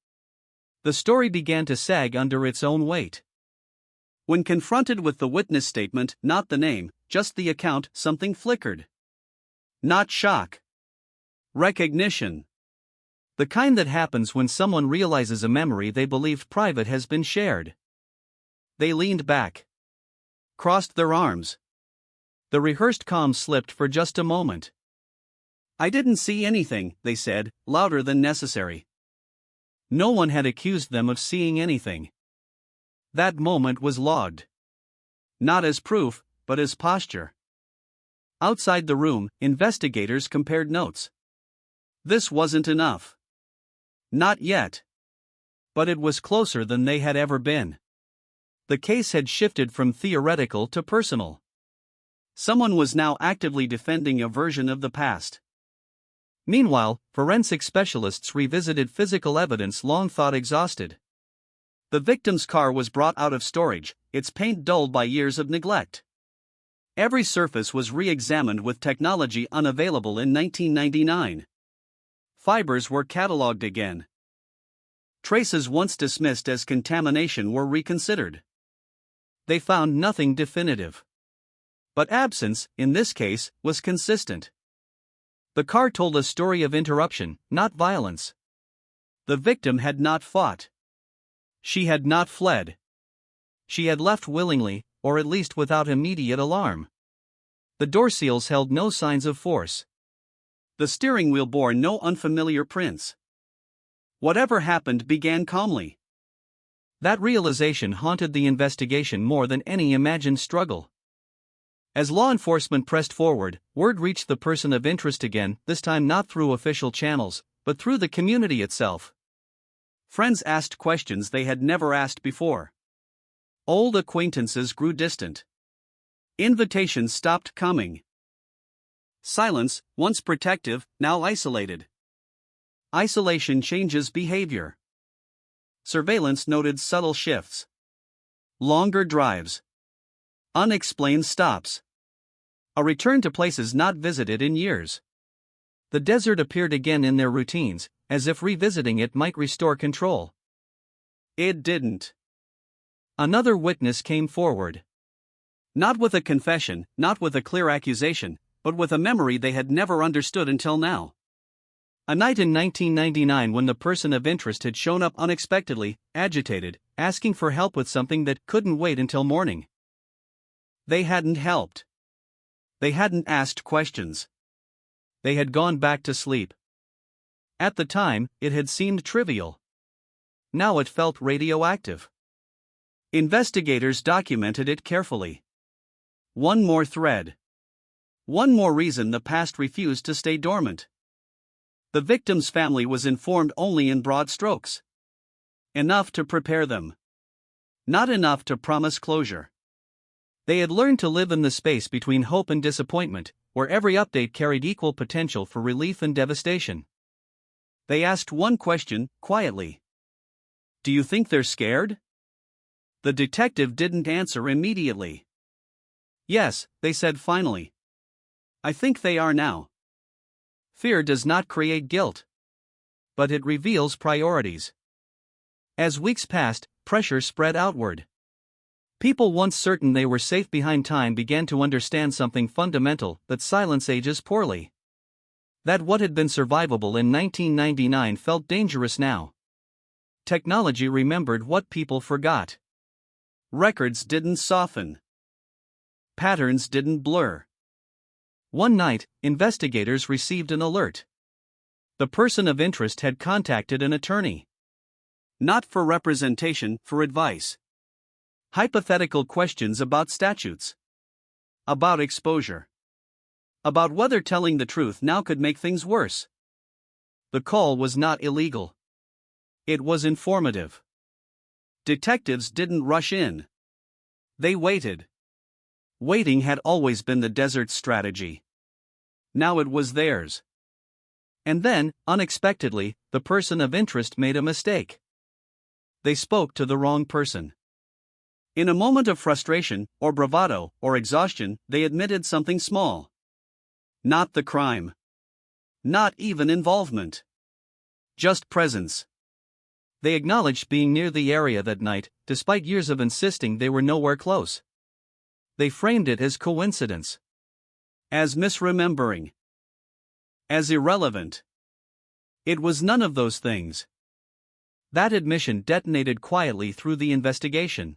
The story began to sag under its own weight. When confronted with the witness statement, not the name, just the account, something flickered. Not shock. Recognition. The kind that happens when someone realizes a memory they believed private has been shared. They leaned back. Crossed their arms. The rehearsed calm slipped for just a moment. I didn't see anything, they said, louder than necessary. No one had accused them of seeing anything. That moment was logged. Not as proof, but as posture. Outside the room, investigators compared notes. This wasn't enough. Not yet. But it was closer than they had ever been. The case had shifted from theoretical to personal. Someone was now actively defending a version of the past. Meanwhile, forensic specialists revisited physical evidence long thought exhausted. The victim's car was brought out of storage, its paint dulled by years of neglect. Every surface was re-examined with technology unavailable in 1999. Fibers were catalogued again. Traces once dismissed as contamination were reconsidered. They found nothing definitive. But absence, in this case, was consistent. The car told a story of interruption, not violence. The victim had not fought. She had not fled. She had left willingly, or at least without immediate alarm. The door seals held no signs of force. The steering wheel bore no unfamiliar prints. Whatever happened began calmly. That realization haunted the investigation more than any imagined struggle. As law enforcement pressed forward, word reached the person of interest again, this time not through official channels, but through the community itself. Friends asked questions they had never asked before. Old acquaintances grew distant. Invitations stopped coming. Silence, once protective, now isolated. Isolation changes behavior. Surveillance noted subtle shifts. Longer drives. Unexplained stops. A return to places not visited in years. The desert appeared again in their routines, as if revisiting it might restore control. It didn't. Another witness came forward. Not with a confession, not with a clear accusation, but with a memory they had never understood until now. A night in 1999 when the person of interest had shown up unexpectedly, agitated, asking for help with something that couldn't wait until morning. They hadn't helped. They hadn't asked questions. They had gone back to sleep. At the time, it had seemed trivial. Now it felt radioactive. Investigators documented it carefully. One more thread. One more reason the past refused to stay dormant. The victim's family was informed only in broad strokes. Enough to prepare them. Not enough to promise closure. They had learned to live in the space between hope and disappointment, where every update carried equal potential for relief and devastation. They asked one question, quietly. Do you think they're scared? The detective didn't answer immediately. Yes, they said finally. I think they are now. Fear does not create guilt. But it reveals priorities. As weeks passed, pressure spread outward. People once certain they were safe behind time began to understand something fundamental, that silence ages poorly. That what had been survivable in 1999 felt dangerous now. Technology remembered what people forgot. Records didn't soften. Patterns didn't blur. One night, investigators received an alert. The person of interest had contacted an attorney. Not for representation, for advice. Hypothetical questions about statutes. About exposure. About whether telling the truth now could make things worse. The call was not illegal. It was informative. Detectives didn't rush in. They waited. Waiting had always been the desert's strategy. Now it was theirs. And then, unexpectedly, the person of interest made a mistake. They spoke to the wrong person. In a moment of frustration, or bravado, or exhaustion, they admitted something small. Not the crime. Not even involvement. Just presence. They acknowledged being near the area that night, despite years of insisting they were nowhere close. They framed it as coincidence. As misremembering. As irrelevant. It was none of those things. That admission detonated quietly through the investigation.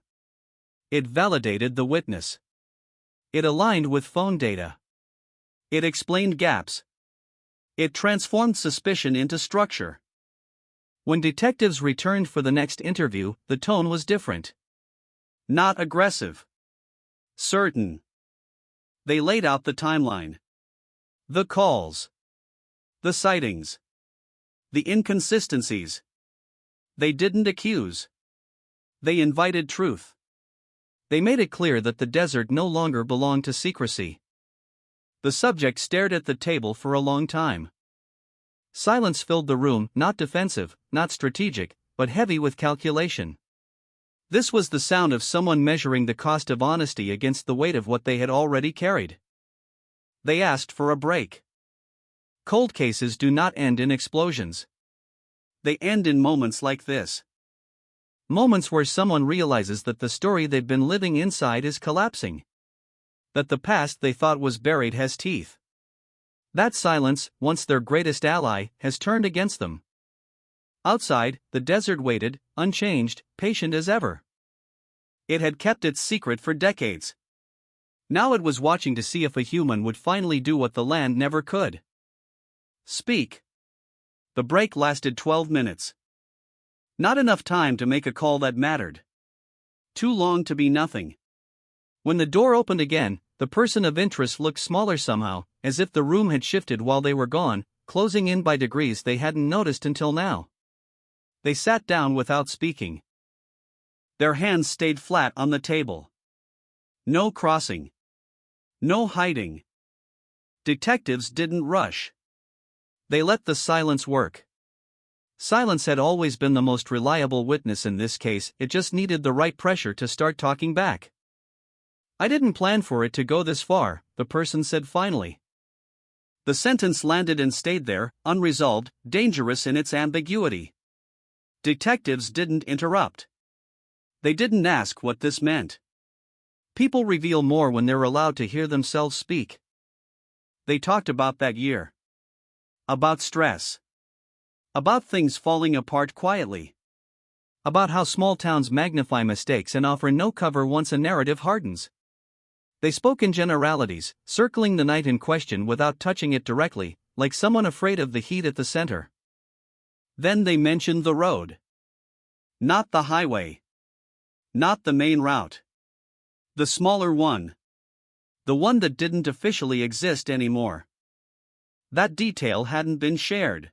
It validated the witness. It aligned with phone data. It explained gaps. It transformed suspicion into structure. When detectives returned for the next interview, the tone was different. Not aggressive. Certain. They laid out the timeline. The calls. The sightings. The inconsistencies. They didn't accuse. They invited truth. They made it clear that the desert no longer belonged to secrecy. The subject stared at the table for a long time. Silence filled the room, not defensive, not strategic, but heavy with calculation. This was the sound of someone measuring the cost of honesty against the weight of what they had already carried. They asked for a break. Cold cases do not end in explosions. They end in moments like this. Moments where someone realizes that the story they've been living inside is collapsing. That the past they thought was buried has teeth. That silence, once their greatest ally, has turned against them. Outside, the desert waited, unchanged, patient as ever. It had kept its secret for decades. Now it was watching to see if a human would finally do what the land never could. Speak. The break lasted 12 minutes. Not enough time to make a call that mattered. Too long to be nothing. When the door opened again, the person of interest looked smaller somehow, as if the room had shifted while they were gone, closing in by degrees they hadn't noticed until now. They sat down without speaking. Their hands stayed flat on the table. No crossing. No hiding. Detectives didn't rush. They let the silence work. Silence had always been the most reliable witness in this case, it just needed the right pressure to start talking back. "I didn't plan for it to go this far," the person said finally. The sentence landed and stayed there, unresolved, dangerous in its ambiguity. Detectives didn't interrupt. They didn't ask what this meant. People reveal more when they're allowed to hear themselves speak. They talked about that year. About stress. About things falling apart quietly. About how small towns magnify mistakes and offer no cover once a narrative hardens. They spoke in generalities, circling the night in question without touching it directly, like someone afraid of the heat at the center. Then they mentioned the road. Not the highway. Not the main route. The smaller one. The one that didn't officially exist anymore. That detail hadn't been shared.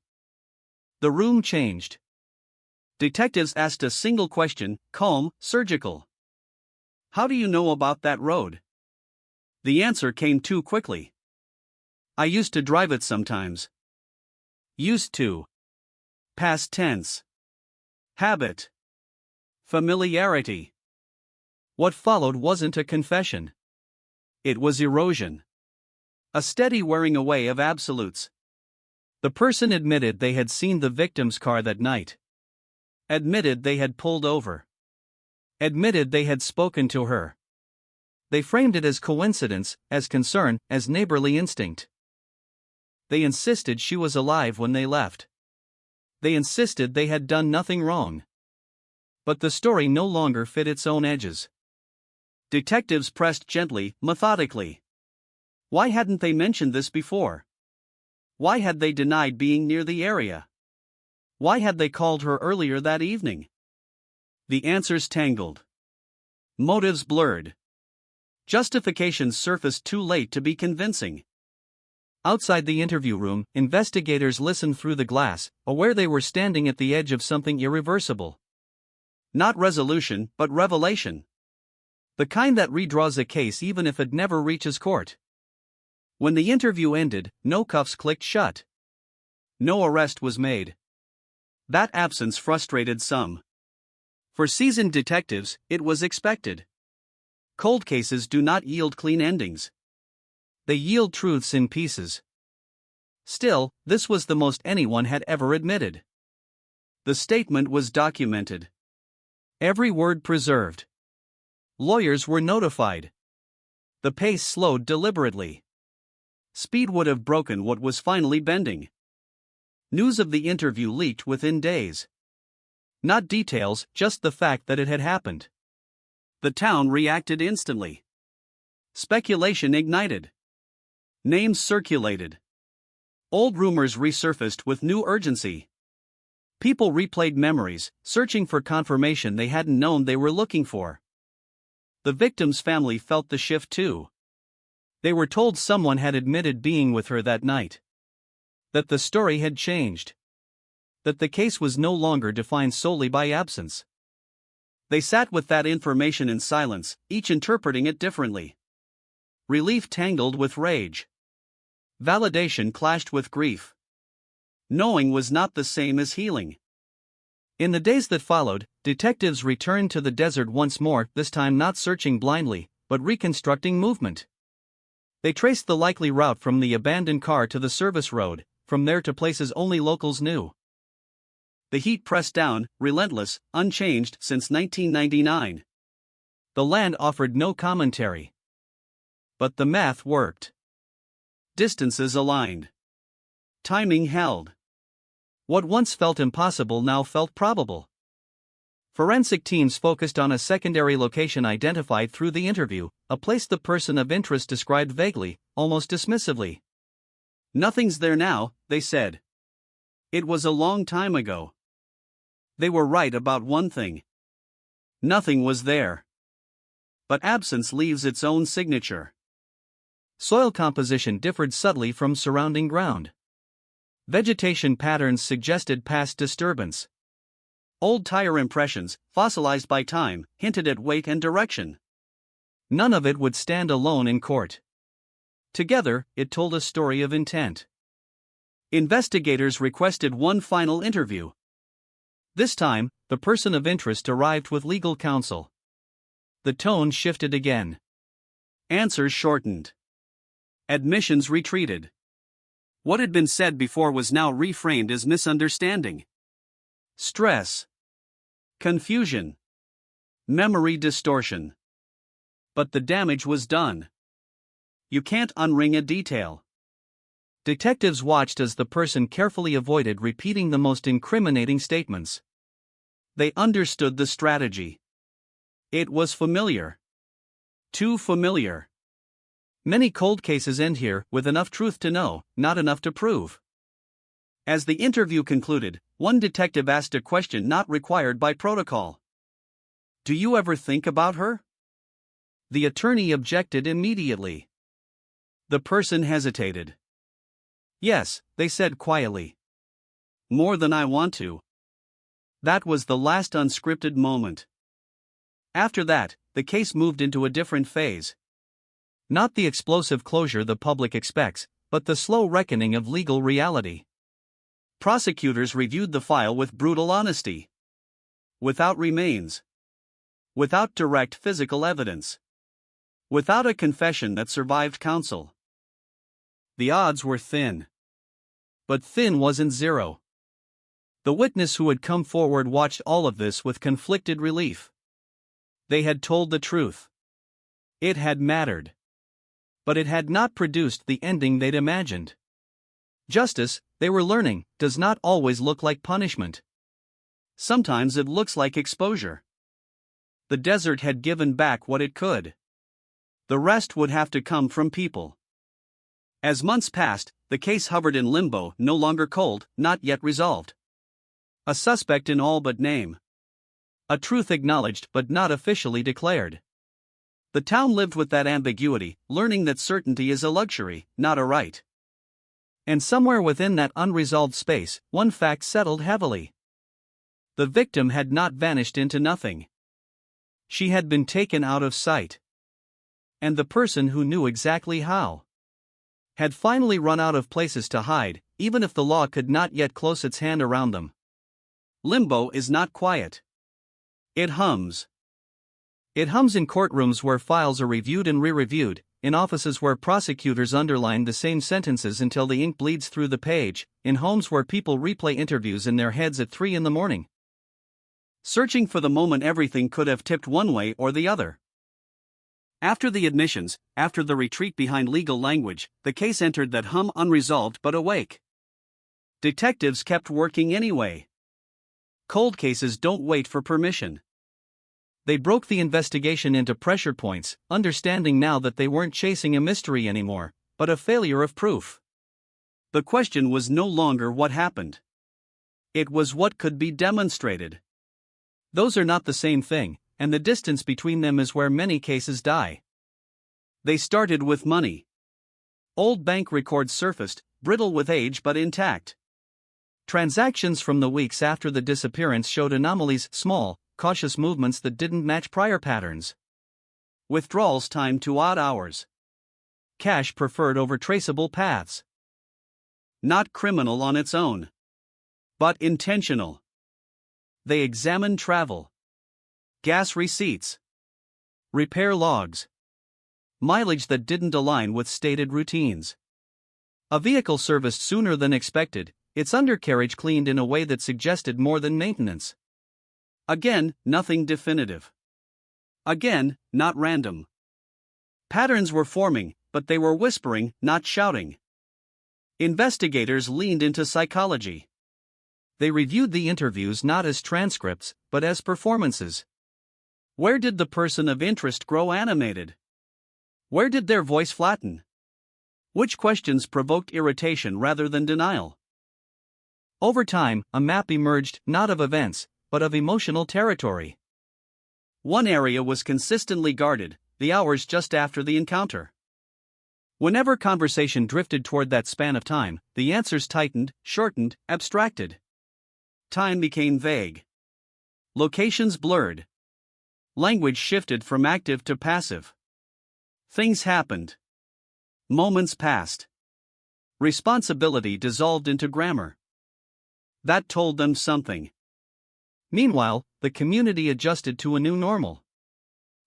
The room changed. Detectives asked a single question, calm, surgical. "How do you know about that road?" The answer came too quickly. "I used to drive it sometimes." Used to. Past tense. Habit. Familiarity. What followed wasn't a confession. It was erosion. A steady wearing away of absolutes. The person admitted they had seen the victim's car that night. Admitted they had pulled over. Admitted they had spoken to her. They framed it as coincidence, as concern, as neighborly instinct. They insisted she was alive when they left. They insisted they had done nothing wrong. But the story no longer fit its own edges. Detectives pressed gently, methodically. Why hadn't they mentioned this before? Why had they denied being near the area? Why had they called her earlier that evening? The answers tangled. Motives blurred. Justifications surfaced too late to be convincing. Outside the interview room, investigators listened through the glass, aware they were standing at the edge of something irreversible. Not resolution, but revelation. The kind that redraws a case even if it never reaches court. When the interview ended, no cuffs clicked shut. No arrest was made. That absence frustrated some. For seasoned detectives, it was expected. Cold cases do not yield clean endings. They yield truths in pieces. Still, this was the most anyone had ever admitted. The statement was documented. Every word preserved. Lawyers were notified. The pace slowed deliberately. Speed would have broken what was finally bending. News of the interview leaked within days. Not details, just the fact that it had happened. The town reacted instantly. Speculation ignited. Names circulated. Old rumors resurfaced with new urgency. People replayed memories, searching for confirmation they hadn't known they were looking for. The victim's family felt the shift too. They were told someone had admitted being with her that night. That the story had changed. That the case was no longer defined solely by absence. They sat with that information in silence, each interpreting it differently. Relief tangled with rage. Validation clashed with grief. Knowing was not the same as healing. In the days that followed, detectives returned to the desert once more, this time not searching blindly, but reconstructing movement. They traced the likely route from the abandoned car to the service road, from there to places only locals knew. The heat pressed down, relentless, unchanged since 1999. The land offered no commentary. But the math worked. Distances aligned. Timing held. What once felt impossible now felt probable. Forensic teams focused on a secondary location identified through the interview, a place the person of interest described vaguely, almost dismissively. "Nothing's there now," they said. "It was a long time ago." They were right about one thing. Nothing was there. But absence leaves its own signature. Soil composition differed subtly from surrounding ground. Vegetation patterns suggested past disturbance. Old tire impressions, fossilized by time, hinted at weight and direction. None of it would stand alone in court. Together, it told a story of intent. Investigators requested one final interview. This time, the person of interest arrived with legal counsel. The tone shifted again. Answers shortened. Admissions retreated. What had been said before was now reframed as misunderstanding. Stress. Confusion. Memory distortion. But the damage was done. You can't unring a detail. Detectives watched as the person carefully avoided repeating the most incriminating statements. They understood the strategy. It was familiar. Too familiar. Many cold cases end here, with enough truth to know, not enough to prove. As the interview concluded, one detective asked a question not required by protocol. "Do you ever think about her?" The attorney objected immediately. The person hesitated. "Yes," they said quietly. "More than I want to." That was the last unscripted moment. After that, the case moved into a different phase. Not the explosive closure the public expects, but the slow reckoning of legal reality. Prosecutors reviewed the file with brutal honesty. Without remains. Without direct physical evidence. Without a confession that survived counsel. The odds were thin. But thin wasn't zero. The witness who had come forward watched all of this with conflicted relief. They had told the truth. It had mattered. But it had not produced the ending they'd imagined. Justice, they were learning, does not always look like punishment. Sometimes it looks like exposure. The desert had given back what it could. The rest would have to come from people. As months passed, the case hovered in limbo, no longer cold, not yet resolved. A suspect in all but name. A truth acknowledged but not officially declared. The town lived with that ambiguity, learning that certainty is a luxury, not a right. And somewhere within that unresolved space, one fact settled heavily. The victim had not vanished into nothing. She had been taken out of sight. And the person who knew exactly how had finally run out of places to hide, even if the law could not yet close its hand around them. Limbo is not quiet. It hums. It hums in courtrooms where files are reviewed and re-reviewed, in offices where prosecutors underline the same sentences until the ink bleeds through the page, in homes where people replay interviews in their heads at 3 a.m. Searching for the moment everything could have tipped one way or the other. After the admissions, after the retreat behind legal language, the case entered that hum unresolved but awake. Detectives kept working anyway. Cold cases don't wait for permission. They broke the investigation into pressure points, understanding now that they weren't chasing a mystery anymore, but a failure of proof. The question was no longer what happened. It was what could be demonstrated. Those are not the same thing, and the distance between them is where many cases die. They started with money. Old bank records surfaced, brittle with age but intact. Transactions from the weeks after the disappearance showed anomalies, small, cautious movements that didn't match prior patterns. Withdrawals timed to odd hours. Cash preferred over traceable paths. Not criminal on its own, but intentional. They examined travel, gas receipts, repair logs, mileage that didn't align with stated routines. A vehicle serviced sooner than expected, its undercarriage cleaned in a way that suggested more than maintenance. Again, nothing definitive. Again, not random. Patterns were forming, but they were whispering, not shouting. Investigators leaned into psychology. They reviewed the interviews not as transcripts, but as performances. Where did the person of interest grow animated? Where did their voice flatten? Which questions provoked irritation rather than denial? Over time, a map emerged, not of events, but of emotional territory. One area was consistently guarded, the hours just after the encounter. Whenever conversation drifted toward that span of time, the answers tightened, shortened, abstracted. Time became vague. Locations blurred. Language shifted from active to passive. Things happened. Moments passed. Responsibility dissolved into grammar. That told them something. Meanwhile, the community adjusted to a new normal.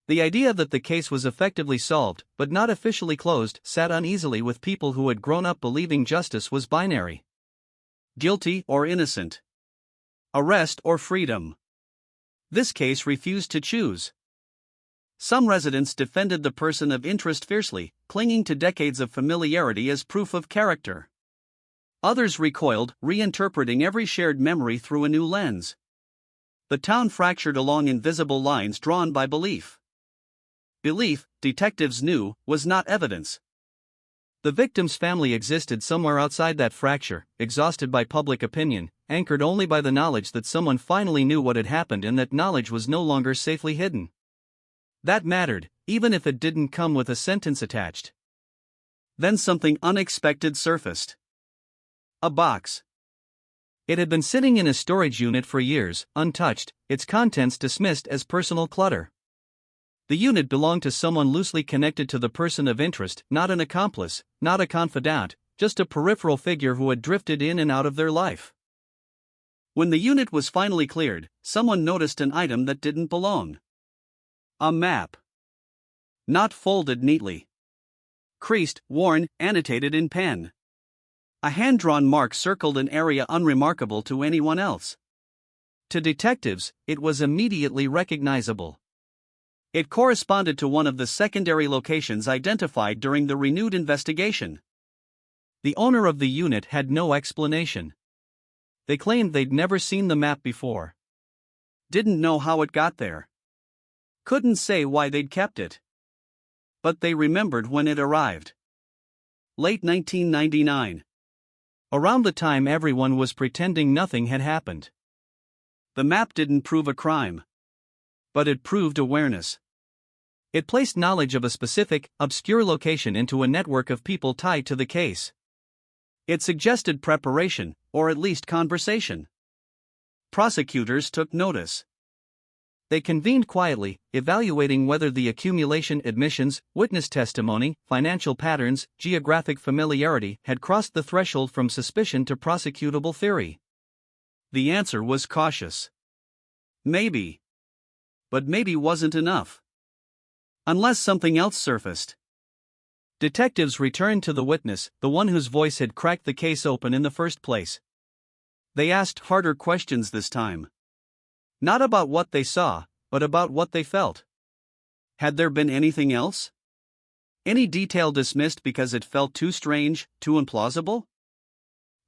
The idea that the case was effectively solved, but not officially closed, sat uneasily with people who had grown up believing justice was binary. Guilty or innocent. Arrest or freedom. This case refused to choose. Some residents defended the person of interest fiercely, clinging to decades of familiarity as proof of character. Others recoiled, reinterpreting every shared memory through a new lens. The town fractured along invisible lines drawn by belief. Belief, detectives knew, was not evidence. The victim's family existed somewhere outside that fracture, exhausted by public opinion, anchored only by the knowledge that someone finally knew what had happened and that knowledge was no longer safely hidden. That mattered, even if it didn't come with a sentence attached. Then something unexpected surfaced. A box. It had been sitting in a storage unit for years, untouched, its contents dismissed as personal clutter. The unit belonged to someone loosely connected to the person of interest, not an accomplice, not a confidant, just a peripheral figure who had drifted in and out of their life. When the unit was finally cleared, someone noticed an item that didn't belong. A map. Not folded neatly. Creased, worn, annotated in pen. A hand-drawn mark circled an area unremarkable to anyone else. To detectives, it was immediately recognizable. It corresponded to one of the secondary locations identified during the renewed investigation. The owner of the unit had no explanation. They claimed they'd never seen the map before. Didn't know how it got there. Couldn't say why they'd kept it. But they remembered when it arrived. Late 1999. Around the time everyone was pretending nothing had happened. The map didn't prove a crime. But it proved awareness. It placed knowledge of a specific, obscure location into a network of people tied to the case. It suggested preparation, or at least conversation. Prosecutors took notice. They convened quietly, evaluating whether the accumulation, admissions, witness testimony, financial patterns, geographic familiarity had crossed the threshold from suspicion to prosecutable theory. The answer was cautious. Maybe. But maybe wasn't enough. Unless something else surfaced. Detectives returned to the witness, the one whose voice had cracked the case open in the first place. They asked harder questions this time. Not about what they saw, but about what they felt. Had there been anything else? Any detail dismissed because it felt too strange, too implausible?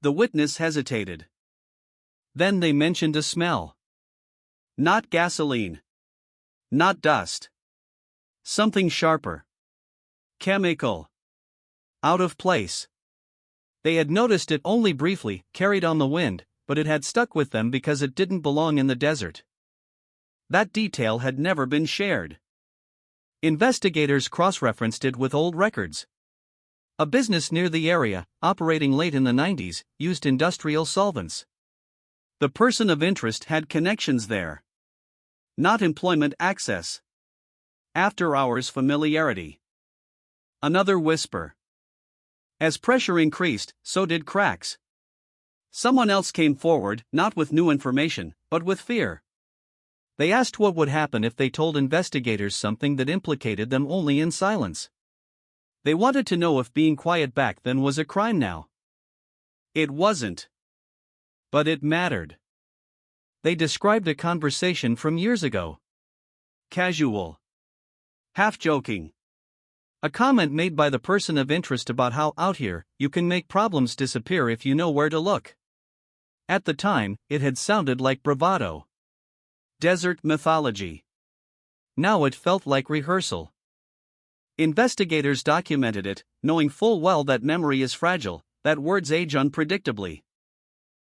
The witness hesitated. Then they mentioned a smell. Not gasoline. Not dust. Something sharper. Chemical. Out of place. They had noticed it only briefly, carried on the wind, but it had stuck with them because it didn't belong in the desert. That detail had never been shared. Investigators cross-referenced it with old records. A business near the area, operating late in the 90s, used industrial solvents. The person of interest had connections there. Not employment access. After-hours familiarity. Another whisper. As pressure increased, so did cracks. Someone else came forward, not with new information, but with fear. They asked what would happen if they told investigators something that implicated them only in silence. They wanted to know if being quiet back then was a crime now. It wasn't. But it mattered. They described a conversation from years ago. Casual. Half-joking. A comment made by the person of interest about how, out here, you can make problems disappear if you know where to look. At the time, it had sounded like bravado. Desert mythology. Now it felt like rehearsal. Investigators documented it, knowing full well that memory is fragile, that words age unpredictably.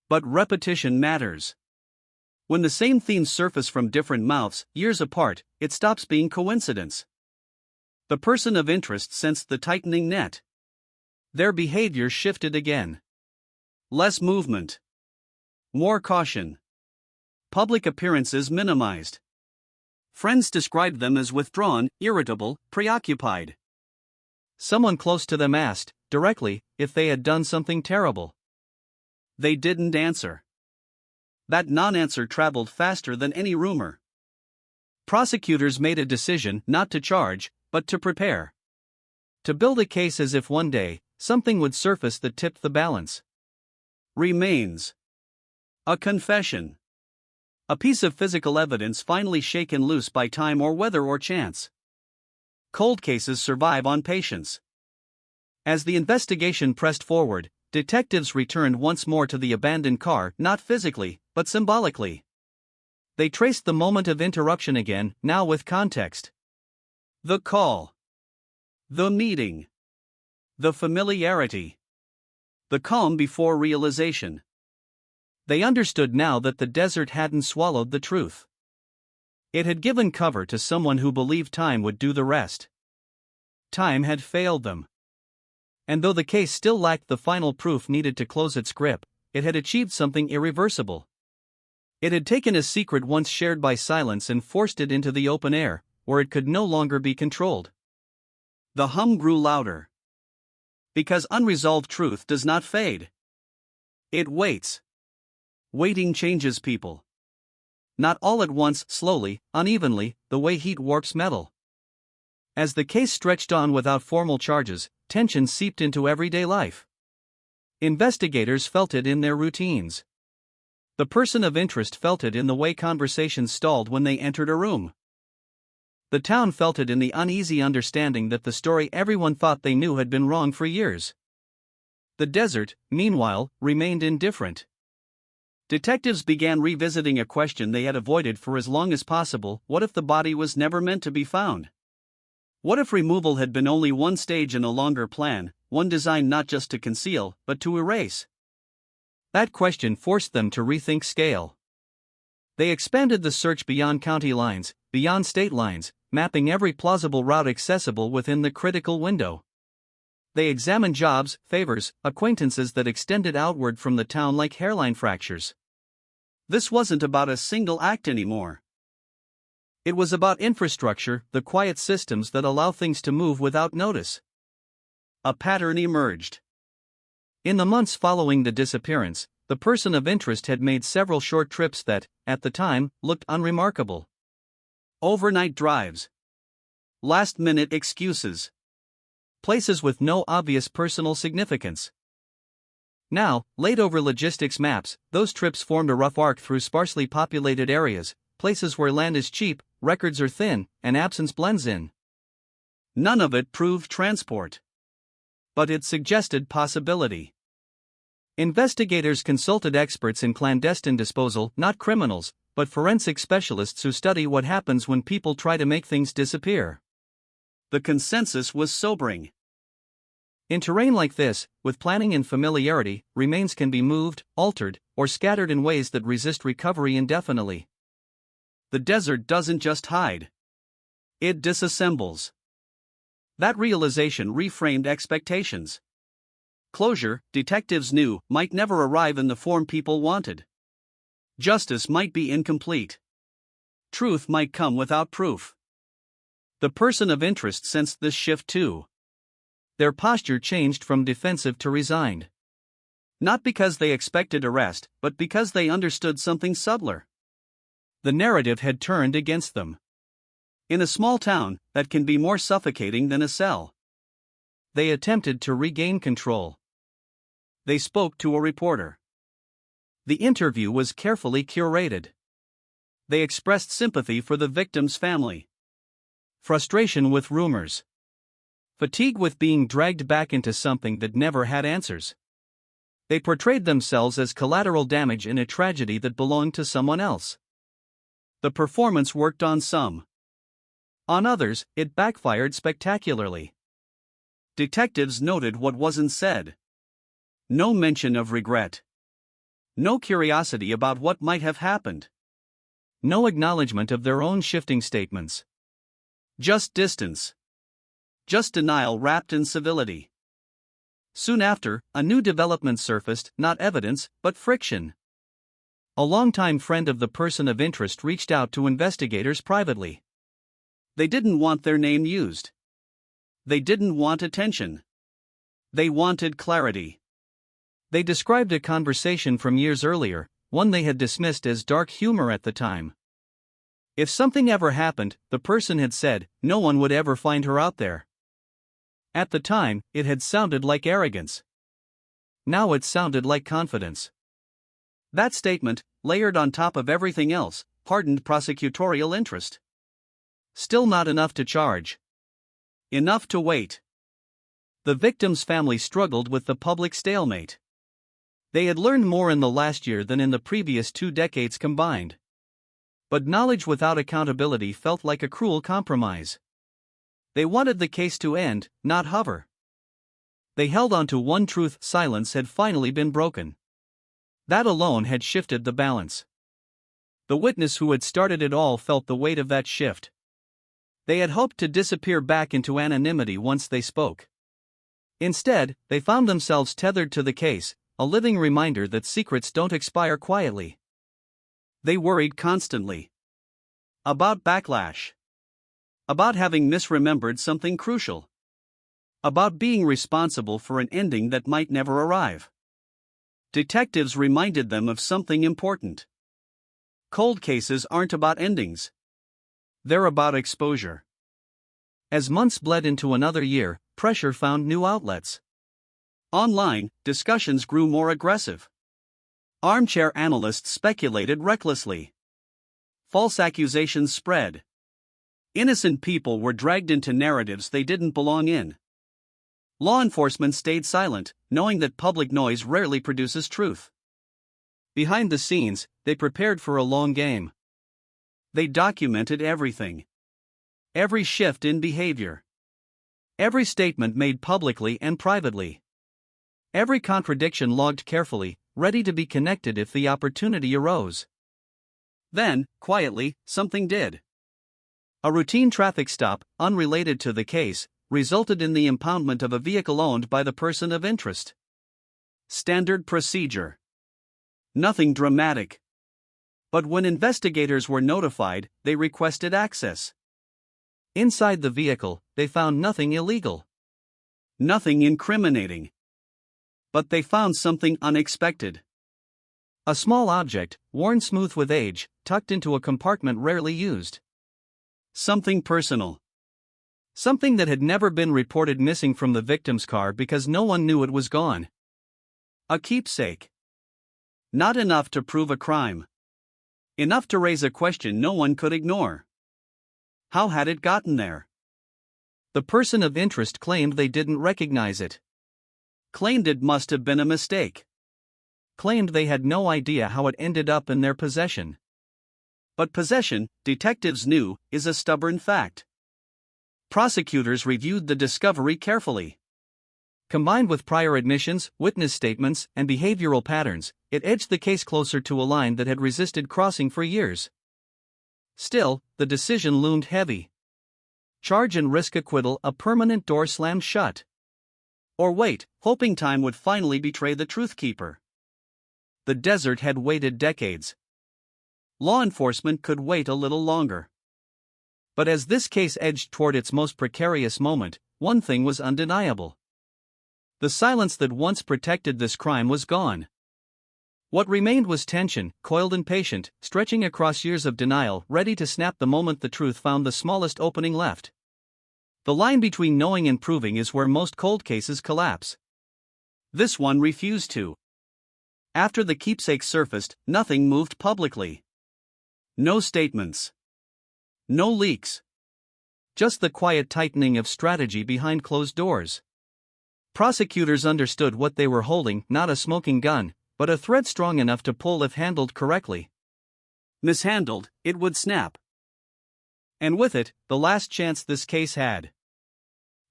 But repetition matters. When the same themes surface from different mouths, years apart, it stops being coincidence. The person of interest sensed the tightening net. Their behavior shifted again. Less movement. More caution. Public appearances minimized. Friends described them as withdrawn, irritable, preoccupied. Someone close to them asked, directly, if they had done something terrible. They didn't answer. That non-answer traveled faster than any rumor. Prosecutors made a decision not to charge, but to prepare. To build a case as if one day, something would surface that tipped the balance. Remains. A confession. A piece of physical evidence finally shaken loose by time or weather or chance. Cold cases survive on patience. As the investigation pressed forward, detectives returned once more to the abandoned car, not physically, but symbolically. They traced the moment of interruption again, now with context. The call. The meeting. The familiarity. The calm before realization. They understood now that the desert hadn't swallowed the truth. It had given cover to someone who believed time would do the rest. Time had failed them. And though the case still lacked the final proof needed to close its grip, it had achieved something irreversible. It had taken a secret once shared by silence and forced it into the open air, where it could no longer be controlled. The hum grew louder. Because unresolved truth does not fade. It waits. Waiting changes people. Not all at once, slowly, unevenly, the way heat warps metal. As the case stretched on without formal charges, tension seeped into everyday life. Investigators felt it in their routines. The person of interest felt it in the way conversations stalled when they entered a room. The town felt it in the uneasy understanding that the story everyone thought they knew had been wrong for years. The desert, meanwhile, remained indifferent. Detectives began revisiting a question they had avoided for as long as possible: what if the body was never meant to be found? What if removal had been only one stage in a longer plan, one designed not just to conceal, but to erase? That question forced them to rethink scale. They expanded the search beyond county lines, beyond state lines, mapping every plausible route accessible within the critical window. They examined jobs, favors, acquaintances that extended outward from the town like hairline fractures. This wasn't about a single act anymore. It was about infrastructure, the quiet systems that allow things to move without notice. A pattern emerged. In the months following the disappearance, the person of interest had made several short trips that, at the time, looked unremarkable. Overnight drives. Last-minute excuses. Places with no obvious personal significance. Now, laid over logistics maps, those trips formed a rough arc through sparsely populated areas, places where land is cheap, records are thin, and absence blends in. None of it proved transport. But it suggested possibility. Investigators consulted experts in clandestine disposal, not criminals, but forensic specialists who study what happens when people try to make things disappear. The consensus was sobering. In terrain like this, with planning and familiarity, remains can be moved, altered, or scattered in ways that resist recovery indefinitely. The desert doesn't just hide. It disassembles. That realization reframed expectations. Closure, detectives knew, might never arrive in the form people wanted. Justice might be incomplete. Truth might come without proof. The person of interest sensed this shift too. Their posture changed from defensive to resigned. Not because they expected arrest, but because they understood something subtler. The narrative had turned against them. In a small town, that can be more suffocating than a cell. They attempted to regain control. They spoke to a reporter. The interview was carefully curated. They expressed sympathy for the victim's family. Frustration with rumors. Fatigue with being dragged back into something that never had answers. They portrayed themselves as collateral damage in a tragedy that belonged to someone else. The performance worked on some. On others, it backfired spectacularly. Detectives noted what wasn't said. No mention of regret. No curiosity about what might have happened. no acknowledgement of their own shifting statements. Just distance. Just denial wrapped in civility. Soon after, a new development surfaced, not evidence, but friction. A longtime friend of the person of interest reached out to investigators privately. They didn't want their name used. They didn't want attention. They wanted clarity. They described a conversation from years earlier, one they had dismissed as dark humor at the time. If something ever happened, the person had said, no one would ever find her out there. At the time, it had sounded like arrogance. Now it sounded like confidence. That statement, layered on top of everything else, hardened prosecutorial interest. Still not enough to charge. Enough to wait. The victim's family struggled with the public stalemate. They had learned more in the last year than in the previous 2 decades combined. But knowledge without accountability felt like a cruel compromise. They wanted the case to end, not hover. They held on to one truth: silence had finally been broken. That alone had shifted the balance. The witness who had started it all felt the weight of that shift. They had hoped to disappear back into anonymity once they spoke. Instead, they found themselves tethered to the case, a living reminder that secrets don't expire quietly. They worried constantly. About backlash. About having misremembered something crucial. About being responsible for an ending that might never arrive. Detectives reminded them of something important. Cold cases aren't about endings. They're about exposure. As months bled into another year, pressure found new outlets. Online, discussions grew more aggressive. Armchair analysts speculated recklessly. False accusations spread. Innocent people were dragged into narratives they didn't belong in. Law enforcement stayed silent, knowing that public noise rarely produces truth. Behind the scenes, they prepared for a long game. They documented everything. Every shift in behavior. Every statement made publicly and privately. Every contradiction logged carefully, ready to be connected if the opportunity arose. Then, quietly, something did. A routine traffic stop, unrelated to the case, resulted in the impoundment of a vehicle owned by the person of interest. Standard procedure. Nothing dramatic. But when investigators were notified, they requested access. Inside the vehicle, they found nothing illegal. Nothing incriminating. But they found something unexpected. A small object, worn smooth with age, tucked into a compartment rarely used. Something personal. Something that had never been reported missing from the victim's car because no one knew it was gone. A keepsake. Not enough to prove a crime. Enough to raise a question no one could ignore. How had it gotten there? The person of interest claimed they didn't recognize it. Claimed it must have been a mistake. Claimed they had no idea how it ended up in their possession. But possession, detectives knew, is a stubborn fact. Prosecutors reviewed the discovery carefully. Combined with prior admissions, witness statements, and behavioral patterns, it edged the case closer to a line that had resisted crossing for years. Still, the decision loomed heavy. Charge and risk acquittal, a permanent door slammed shut. Or wait, hoping time would finally betray the truth keeper. The desert had waited decades. Law enforcement could wait a little longer. But as this case edged toward its most precarious moment, one thing was undeniable. The silence that once protected this crime was gone. What remained was tension, coiled and patient, stretching across years of denial, ready to snap the moment the truth found the smallest opening left. The line between knowing and proving is where most cold cases collapse. This one refused to. After the keepsake surfaced, nothing moved publicly. No statements. No leaks. Just the quiet tightening of strategy behind closed doors. Prosecutors understood what they were holding, not a smoking gun, but a thread strong enough to pull if handled correctly. Mishandled, it would snap. And with it, the last chance this case had.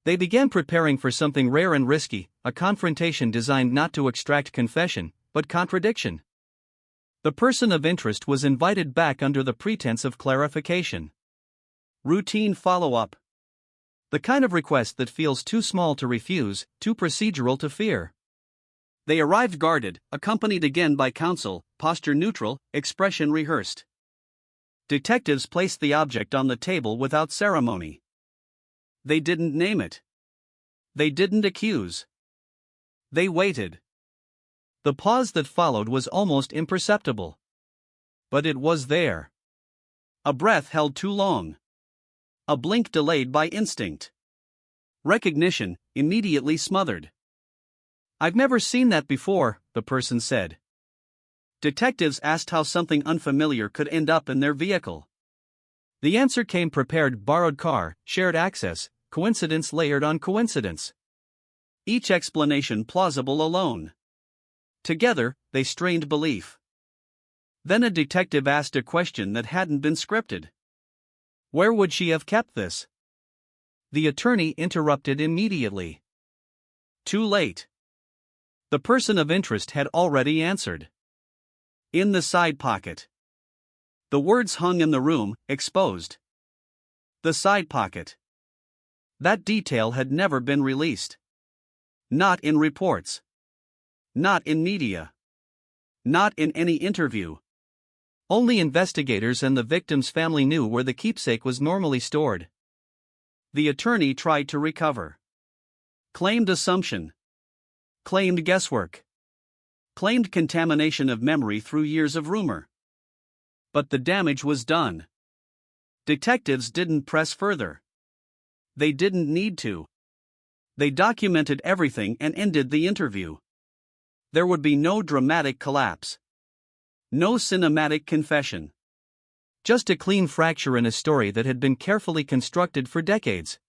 They began preparing for something rare and risky, a confrontation designed not to extract confession, but contradiction. The person of interest was invited back under the pretense of clarification. Routine follow-up. The kind of request that feels too small to refuse, too procedural to fear. They arrived guarded, accompanied again by counsel, posture neutral, expression rehearsed. Detectives placed the object on the table without ceremony. They didn't name it. They didn't accuse. They waited. The pause that followed was almost imperceptible. But it was there. A breath held too long. A blink delayed by instinct. Recognition, immediately smothered. "I've never seen that before," the person said. Detectives asked how something unfamiliar could end up in their vehicle. The answer came prepared: borrowed car, shared access, coincidence layered on coincidence. Each explanation plausible alone. Together, they strained belief. Then a detective asked a question that hadn't been scripted. Where would she have kept this? The attorney interrupted immediately. Too late. The person of interest had already answered. In the side pocket. The words hung in the room, exposed. The side pocket. That detail had never been released. Not in reports. Not in media. Not in any interview. Only investigators and the victim's family knew where the keepsake was normally stored. The attorney tried to recover. Claimed assumption. Claimed guesswork. Claimed contamination of memory through years of rumor. But the damage was done. Detectives didn't press further. They didn't need to. They documented everything and ended the interview. There would be no dramatic collapse. No cinematic confession. Just a clean fracture in a story that had been carefully constructed for decades.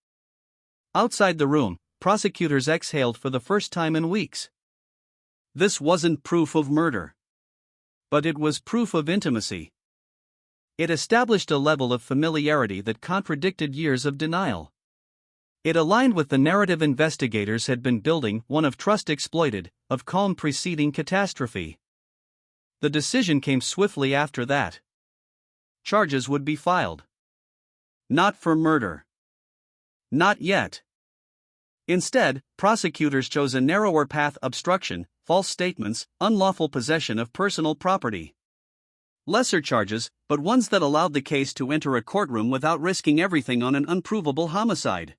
Outside the room, prosecutors exhaled for the first time in weeks. This wasn't proof of murder. But it was proof of intimacy. It established a level of familiarity that contradicted years of denial. It aligned with the narrative investigators had been building, one of trust exploited, of calm preceding catastrophe. The decision came swiftly after that. Charges would be filed. Not for murder. Not yet. Instead, prosecutors chose a narrower path: obstruction, false statements, unlawful possession of personal property. Lesser charges, but ones that allowed the case to enter a courtroom without risking everything on an unprovable homicide.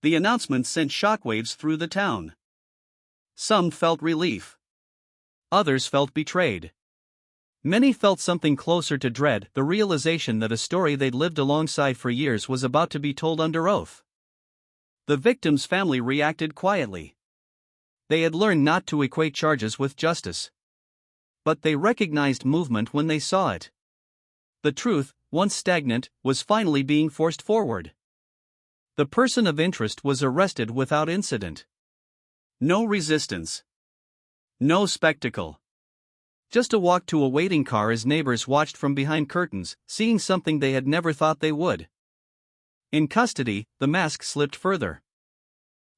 The announcement sent shockwaves through the town. Some felt relief. Others felt betrayed. Many felt something closer to dread: the realization that a story they'd lived alongside for years was about to be told under oath. The victim's family reacted quietly. They had learned not to equate charges with justice. But they recognized movement when they saw it. The truth, once stagnant, was finally being forced forward. The person of interest was arrested without incident. No resistance. No spectacle. Just a walk to a waiting car as neighbors watched from behind curtains, seeing something they had never thought they would. In custody, the mask slipped further.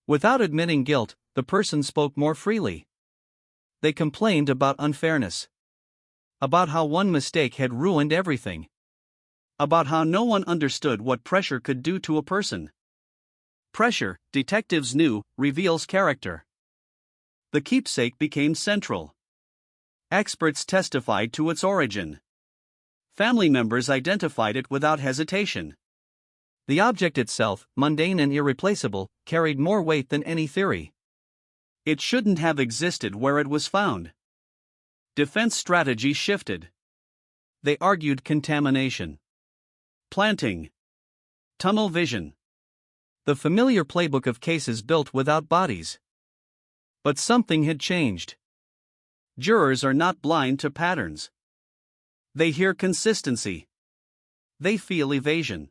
Without admitting guilt, the person spoke more freely. They complained about unfairness. About how one mistake had ruined everything. About how no one understood what pressure could do to a person. Pressure, detectives knew, reveals character. The keepsake became central. Experts testified to its origin. Family members identified it without hesitation. The object itself, mundane and irreplaceable, carried more weight than any theory. It shouldn't have existed where it was found. Defense strategy shifted. They argued contamination. Planting. Tunnel vision. The familiar playbook of cases built without bodies. But something had changed. Jurors are not blind to patterns. They hear consistency. They feel evasion.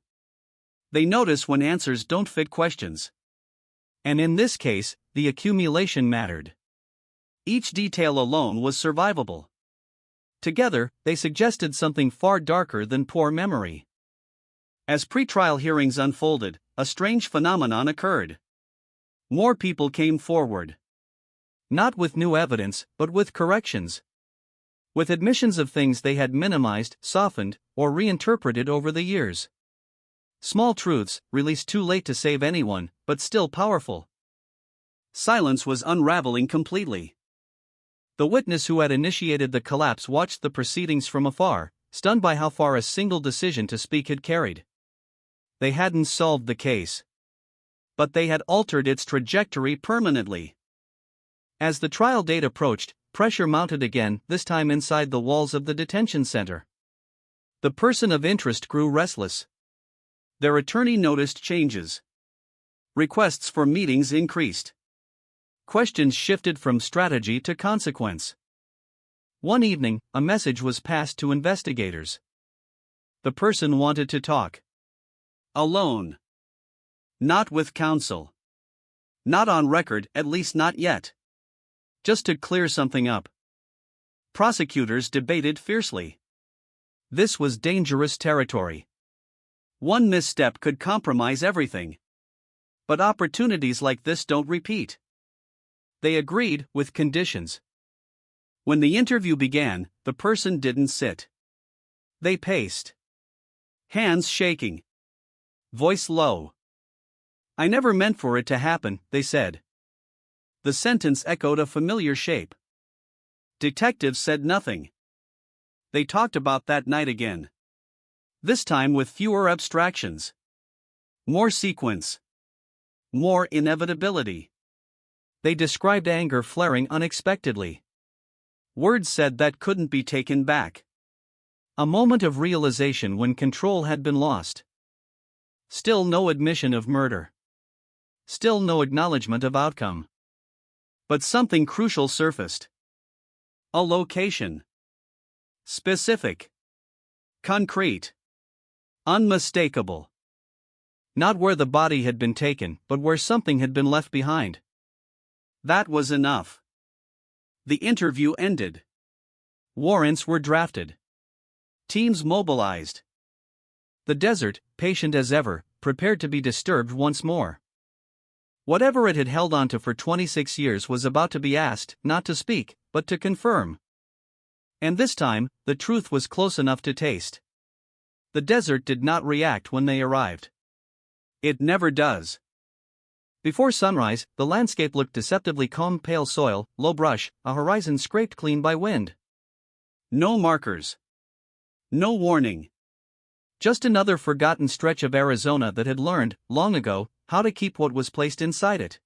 They notice when answers don't fit questions. And in this case, the accumulation mattered. Each detail alone was survivable. Together, they suggested something far darker than poor memory. As pretrial hearings unfolded, a strange phenomenon occurred. More people came forward. Not with new evidence, but with corrections. with admissions of things they had minimized, softened, or reinterpreted over the years. Small truths, released too late to save anyone, but still powerful. Silence was unraveling completely. The witness who had initiated the collapse watched the proceedings from afar, stunned by how far a single decision to speak had carried. They hadn't solved the case, but they had altered its trajectory permanently. As the trial date approached, pressure mounted again, this time inside the walls of the detention center. The person of interest grew restless. Their attorney noticed changes. Requests for meetings increased. Questions shifted from strategy to consequence. One evening, a message was passed to investigators. The person wanted to talk. Alone. Not with counsel. Not on record, at least not yet. Just to clear something up. Prosecutors debated fiercely. This was dangerous territory. One misstep could compromise everything. But opportunities like this don't repeat. They agreed, with conditions. When the interview began, the person didn't sit. They paced. Hands shaking. Voice low. "I never meant for it to happen," they said. The sentence echoed a familiar shape. Detectives said nothing. They talked about that night again. This time with fewer abstractions. More sequence. More inevitability. They described anger flaring unexpectedly. Words said that couldn't be taken back. A moment of realization when control had been lost. Still no admission of murder. Still no acknowledgement of outcome. But something crucial surfaced. A location. Specific. Concrete. Unmistakable. Not where the body had been taken, but where something had been left behind. That was enough. The interview ended. Warrants were drafted. Teams mobilized. The desert, patient as ever, prepared to be disturbed once more. Whatever it had held onto for 26 years was about to be asked, not to speak, but to confirm. And this time, the truth was close enough to taste. The desert did not react when they arrived. It never does. Before sunrise, the landscape looked deceptively calm: pale soil, low brush, a horizon scraped clean by wind. No markers. No warning. Just another forgotten stretch of Arizona that had learned, long ago, how to keep what was placed inside it.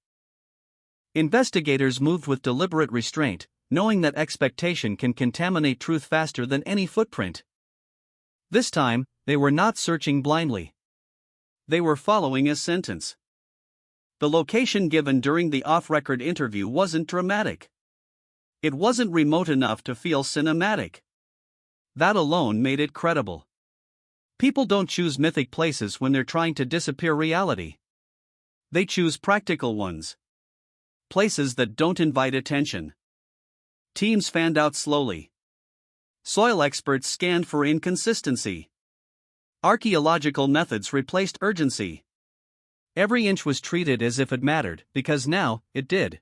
Investigators moved with deliberate restraint, knowing that expectation can contaminate truth faster than any footprint. This time, they were not searching blindly. They were following a sentence. The location given during the off-record interview wasn't dramatic. It wasn't remote enough to feel cinematic. That alone made it credible. People don't choose mythic places when they're trying to disappear reality. They choose practical ones. Places that don't invite attention. Teams fanned out slowly. Soil experts scanned for inconsistency. Archaeological methods replaced urgency. Every inch was treated as if it mattered, because now, it did.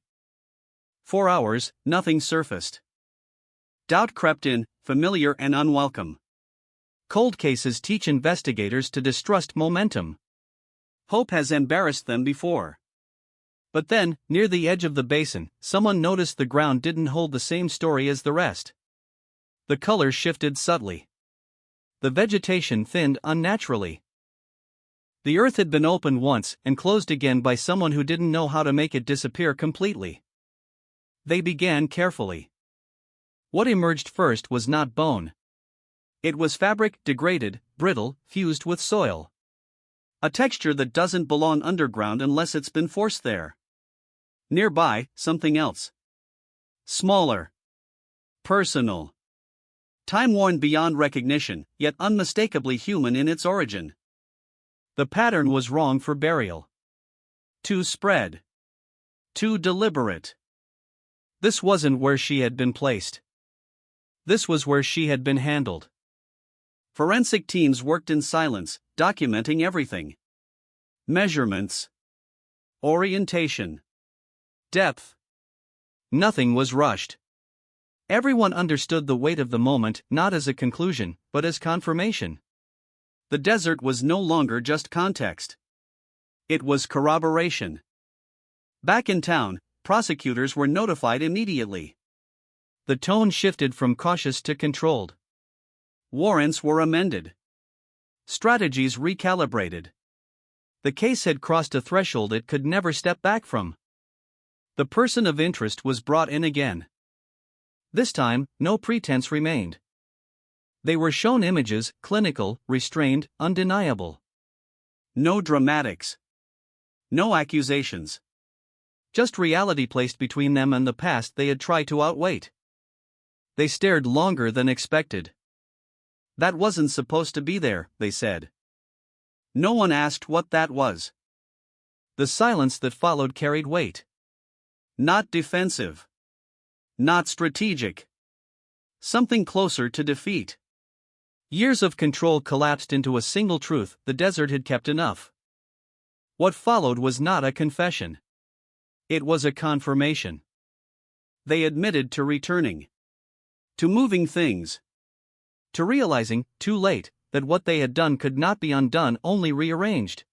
4 hours, nothing surfaced. Doubt crept in, familiar and unwelcome. Cold cases teach investigators to distrust momentum. Hope has embarrassed them before. But then, near the edge of the basin, someone noticed the ground didn't hold the same story as the rest. The color shifted subtly. The vegetation thinned unnaturally. The earth had been opened once and closed again by someone who didn't know how to make it disappear completely. They began carefully. What emerged first was not bone. It was fabric, degraded, brittle, fused with soil. A texture that doesn't belong underground unless it's been forced there. Nearby, something else. Smaller. Personal. Time-worn beyond recognition, yet unmistakably human in its origin. The pattern was wrong for burial. Too spread. Too deliberate. This wasn't where she had been placed. This was where she had been handled. Forensic teams worked in silence, documenting everything. Measurements. Orientation. Depth. Nothing was rushed. Everyone understood the weight of the moment not as a conclusion, but as confirmation. The desert was no longer just context. It was corroboration. Back in town, prosecutors were notified immediately. The tone shifted from cautious to controlled. Warrants were amended. Strategies recalibrated. The case had crossed a threshold it could never step back from. The person of interest was brought in again. This time, no pretense remained. They were shown images, clinical, restrained, undeniable. No dramatics. No accusations. Just reality placed between them and the past they had tried to outweight. They stared longer than expected. That wasn't supposed to be there, they said. No one asked what that was. The silence that followed carried weight. Not defensive. Not strategic. Something closer to defeat. Years of control collapsed into a single truth: the desert had kept enough. What followed was not a confession. It was a confirmation. They admitted to returning. To moving things. To realizing, too late, that what they had done could not be undone, only rearranged.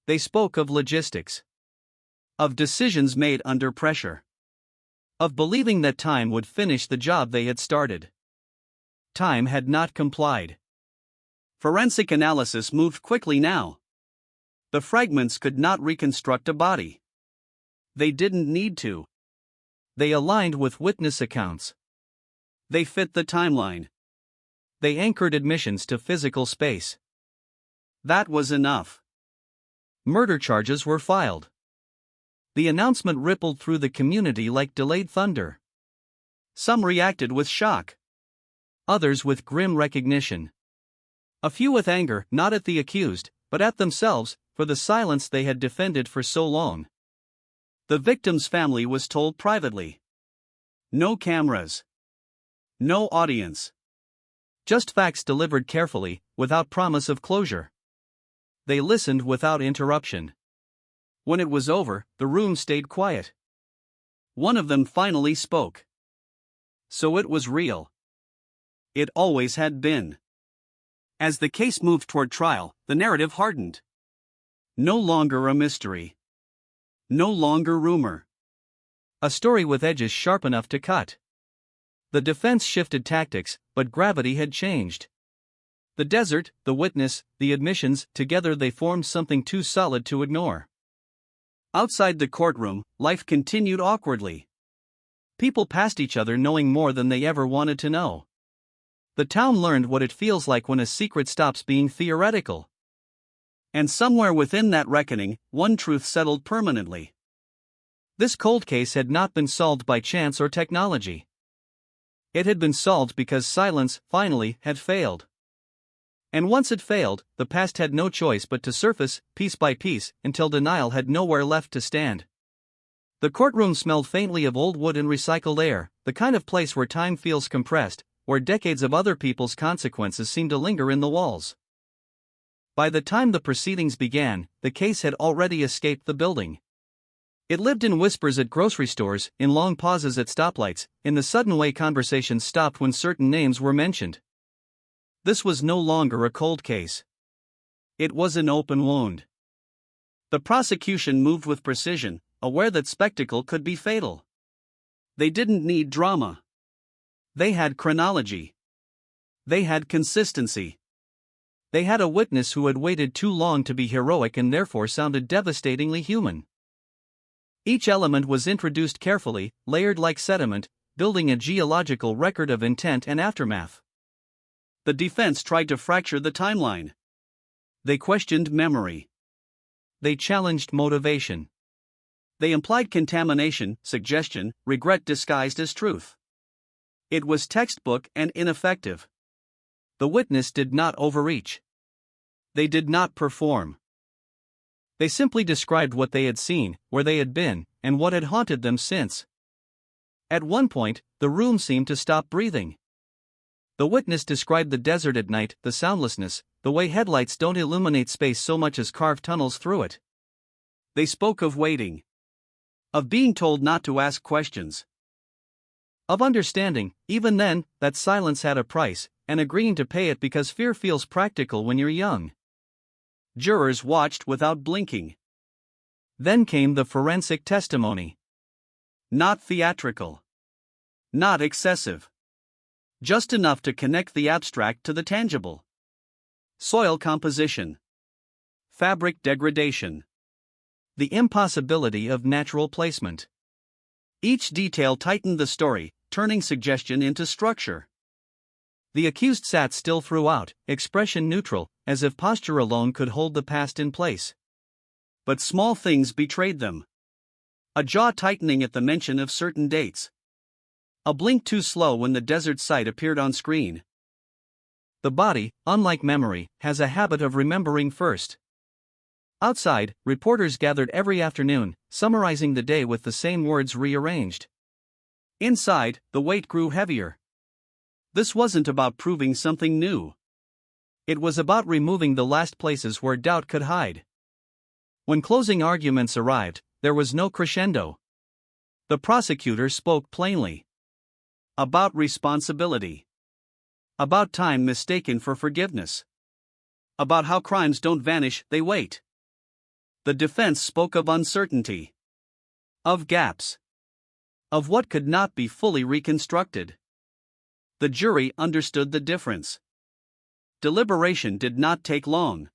They spoke of logistics. Of decisions made under pressure. Of believing that time would finish the job they had started. Time had not complied. Forensic analysis moved quickly now. The fragments could not reconstruct a body. They didn't need to. They aligned with witness accounts. They fit the timeline. They anchored admissions to physical space. That was enough. Murder charges were filed. The announcement rippled through the community like delayed thunder. Some reacted with shock. Others with grim recognition. A few with anger, not at the accused, but at themselves, for the silence they had defended for so long. The victim's family was told privately. No cameras. No audience. Just facts delivered carefully, without promise of closure. They listened without interruption. When it was over, the room stayed quiet. One of them finally spoke. So it was real. It always had been. As the case moved toward trial, the narrative hardened. No longer a mystery. No longer rumor. A story with edges sharp enough to cut. The defense shifted tactics, but gravity had changed. The desert, the witness, the admissions, together they formed something too solid to ignore. Outside the courtroom, life continued awkwardly. People passed each other knowing more than they ever wanted to know. The town learned what it feels like when a secret stops being theoretical. And somewhere within that reckoning, one truth settled permanently. This cold case had not been solved by chance or technology. It had been solved because silence, finally, had failed. And once it failed, the past had no choice but to surface, piece by piece, until denial had nowhere left to stand. The courtroom smelled faintly of old wood and recycled air, the kind of place where time feels compressed, where decades of other people's consequences seem to linger in the walls. By the time the proceedings began, the case had already escaped the building. It lived in whispers at grocery stores, in long pauses at stoplights, in the sudden way conversations stopped when certain names were mentioned. This was no longer a cold case. It was an open wound. The prosecution moved with precision, aware that spectacle could be fatal. They didn't need drama. They had chronology. They had consistency. They had a witness who had waited too long to be heroic and therefore sounded devastatingly human. Each element was introduced carefully, layered like sediment, building a geological record of intent and aftermath. The defense tried to fracture the timeline. They questioned memory. They challenged motivation. They implied contamination, suggestion, regret disguised as truth. It was textbook and ineffective. The witness did not overreach. They did not perform. They simply described what they had seen, where they had been, and what had haunted them since. At one point, the room seemed to stop breathing. The witness described the desert at night, the soundlessness, the way headlights don't illuminate space so much as carve tunnels through it. They spoke of waiting. Of being told not to ask questions. Of understanding, even then, that silence had a price, and agreeing to pay it because fear feels practical when you're young. Jurors watched without blinking. Then came the forensic testimony. Not theatrical. Not excessive. Just enough to connect the abstract to the tangible. Soil composition. Fabric degradation. The impossibility of natural placement. Each detail tightened the story, turning suggestion into structure. The accused sat still throughout, expression neutral, as if posture alone could hold the past in place. But small things betrayed them. A jaw tightening at the mention of certain dates. A blink too slow when the desert site appeared on screen. The body, unlike memory, has a habit of remembering first. Outside, reporters gathered every afternoon, summarizing the day with the same words rearranged. Inside, the weight grew heavier. This wasn't about proving something new. It was about removing the last places where doubt could hide. When closing arguments arrived, there was no crescendo. The prosecutor spoke plainly. About responsibility. About time mistaken for forgiveness. About how crimes don't vanish, they wait. The defense spoke of uncertainty. Of gaps. Of what could not be fully reconstructed. The jury understood the difference. Deliberation did not take long.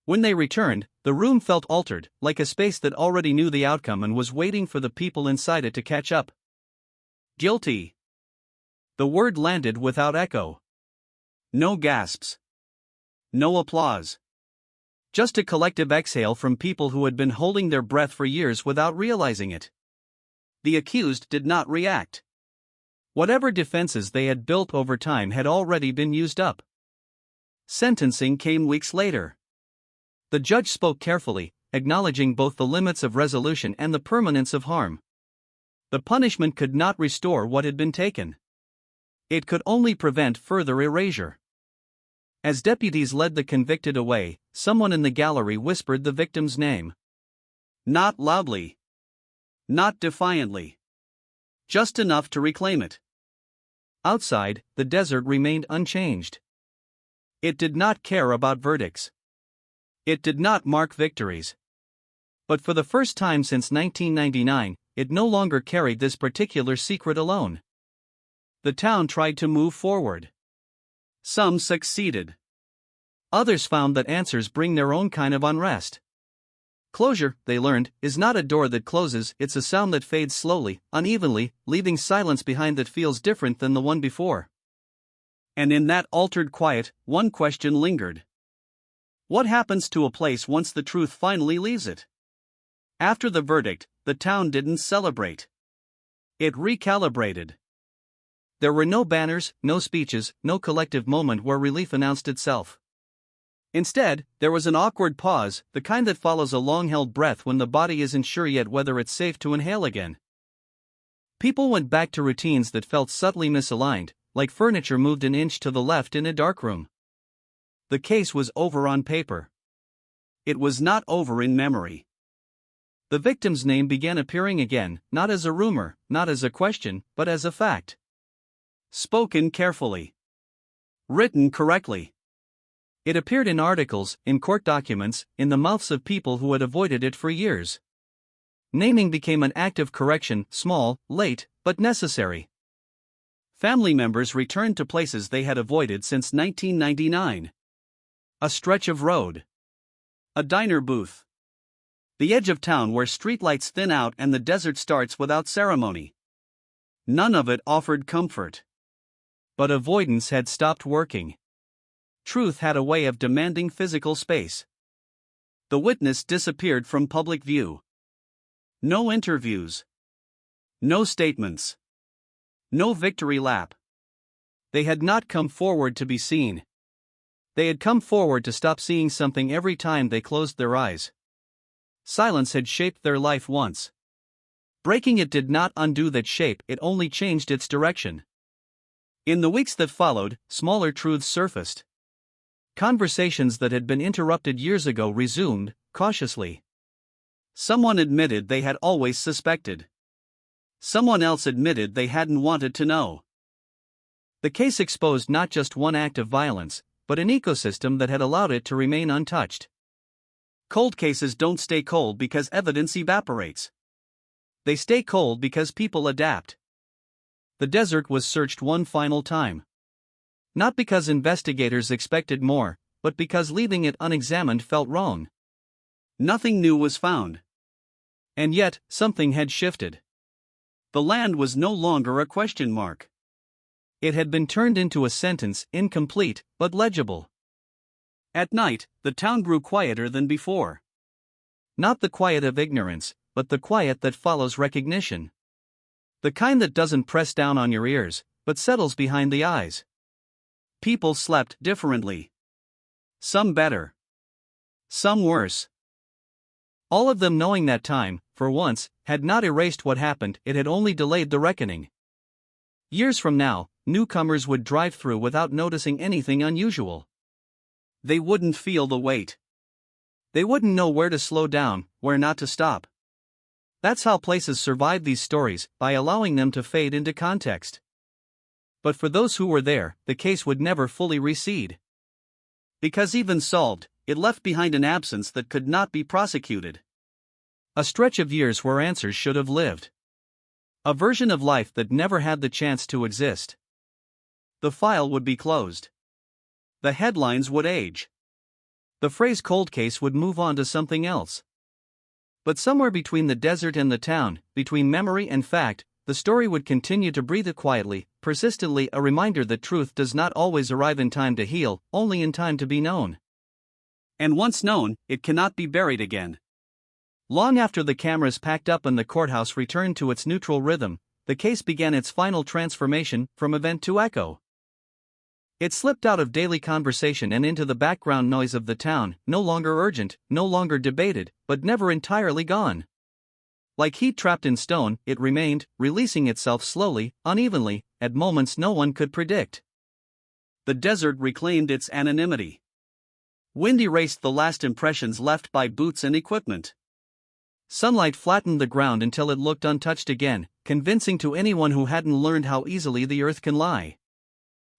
When they returned, the room felt altered, like a space that already knew the outcome and was waiting for the people inside it to catch up. Guilty. The word landed without echo. No gasps. No applause. Just a collective exhale from people who had been holding their breath for years without realizing it. The accused did not react. Whatever defenses they had built over time had already been used up. Sentencing came weeks later. The judge spoke carefully, acknowledging both the limits of resolution and the permanence of harm. The punishment could not restore what had been taken. It could only prevent further erasure. As deputies led the convicted away, someone in the gallery whispered the victim's name. Not loudly. Not defiantly. Just enough to reclaim it. Outside, the desert remained unchanged. It did not care about verdicts. It did not mark victories. But for the first time since 1999, it no longer carried this particular secret alone. The town tried to move forward. Some succeeded. Others found that answers bring their own kind of unrest. Closure, they learned, is not a door that closes, it's a sound that fades slowly, unevenly, leaving silence behind that feels different than the one before. And in that altered quiet, one question lingered. What happens to a place once the truth finally leaves it? After the verdict, the town didn't celebrate. It recalibrated. There were no banners, no speeches, no collective moment where relief announced itself. Instead, there was an awkward pause, the kind that follows a long-held breath when the body isn't sure yet whether it's safe to inhale again. People went back to routines that felt subtly misaligned, like furniture moved an inch to the left in a darkroom. The case was over on paper. It was not over in memory. The victim's name began appearing again, not as a rumor, not as a question, but as a fact. Spoken carefully. Written correctly. It appeared in articles, in court documents, in the mouths of people who had avoided it for years. Naming became an act of correction, small, late, but necessary. Family members returned to places they had avoided since 1999. A stretch of road. A diner booth. The edge of town where streetlights thin out and the desert starts without ceremony. None of it offered comfort. But avoidance had stopped working. Truth had a way of demanding physical space. The witness disappeared from public view. No interviews. No statements. No victory lap. They had not come forward to be seen. They had come forward to stop seeing something every time they closed their eyes. Silence had shaped their life once. Breaking it did not undo that shape, it only changed its direction. In the weeks that followed, smaller truths surfaced. Conversations that had been interrupted years ago resumed, cautiously. Someone admitted they had always suspected. Someone else admitted they hadn't wanted to know. The case exposed not just one act of violence, but an ecosystem that had allowed it to remain untouched. Cold cases don't stay cold because evidence evaporates. They stay cold because people adapt. The desert was searched one final time. Not because investigators expected more, but because leaving it unexamined felt wrong. Nothing new was found. And yet, something had shifted. The land was no longer a question mark. It had been turned into a sentence, incomplete, but legible. At night, the town grew quieter than before. Not the quiet of ignorance, but the quiet that follows recognition. The kind that doesn't press down on your ears, but settles behind the eyes. People slept differently. Some better. Some worse. All of them knowing that time, for once, had not erased what happened, it had only delayed the reckoning. Years from now, newcomers would drive through without noticing anything unusual. They wouldn't feel the weight. They wouldn't know where to slow down, where not to stop. That's how places survive these stories, by allowing them to fade into context. But for those who were there, the case would never fully recede. Because even solved, it left behind an absence that could not be prosecuted. A stretch of years where answers should have lived. A version of life that never had the chance to exist. The file would be closed. The headlines would age. The phrase cold case would move on to something else. But somewhere between the desert and the town, between memory and fact, the story would continue to breathe quietly, persistently, a reminder that truth does not always arrive in time to heal, only in time to be known. And once known, it cannot be buried again. Long after the cameras packed up and the courthouse returned to its neutral rhythm, the case began its final transformation from event to echo. It slipped out of daily conversation and into the background noise of the town, no longer urgent, no longer debated, but never entirely gone. Like heat trapped in stone, it remained, releasing itself slowly, unevenly, at moments no one could predict. The desert reclaimed its anonymity. Wind erased the last impressions left by boots and equipment. Sunlight flattened the ground until it looked untouched again, convincing to anyone who hadn't learned how easily the earth can lie.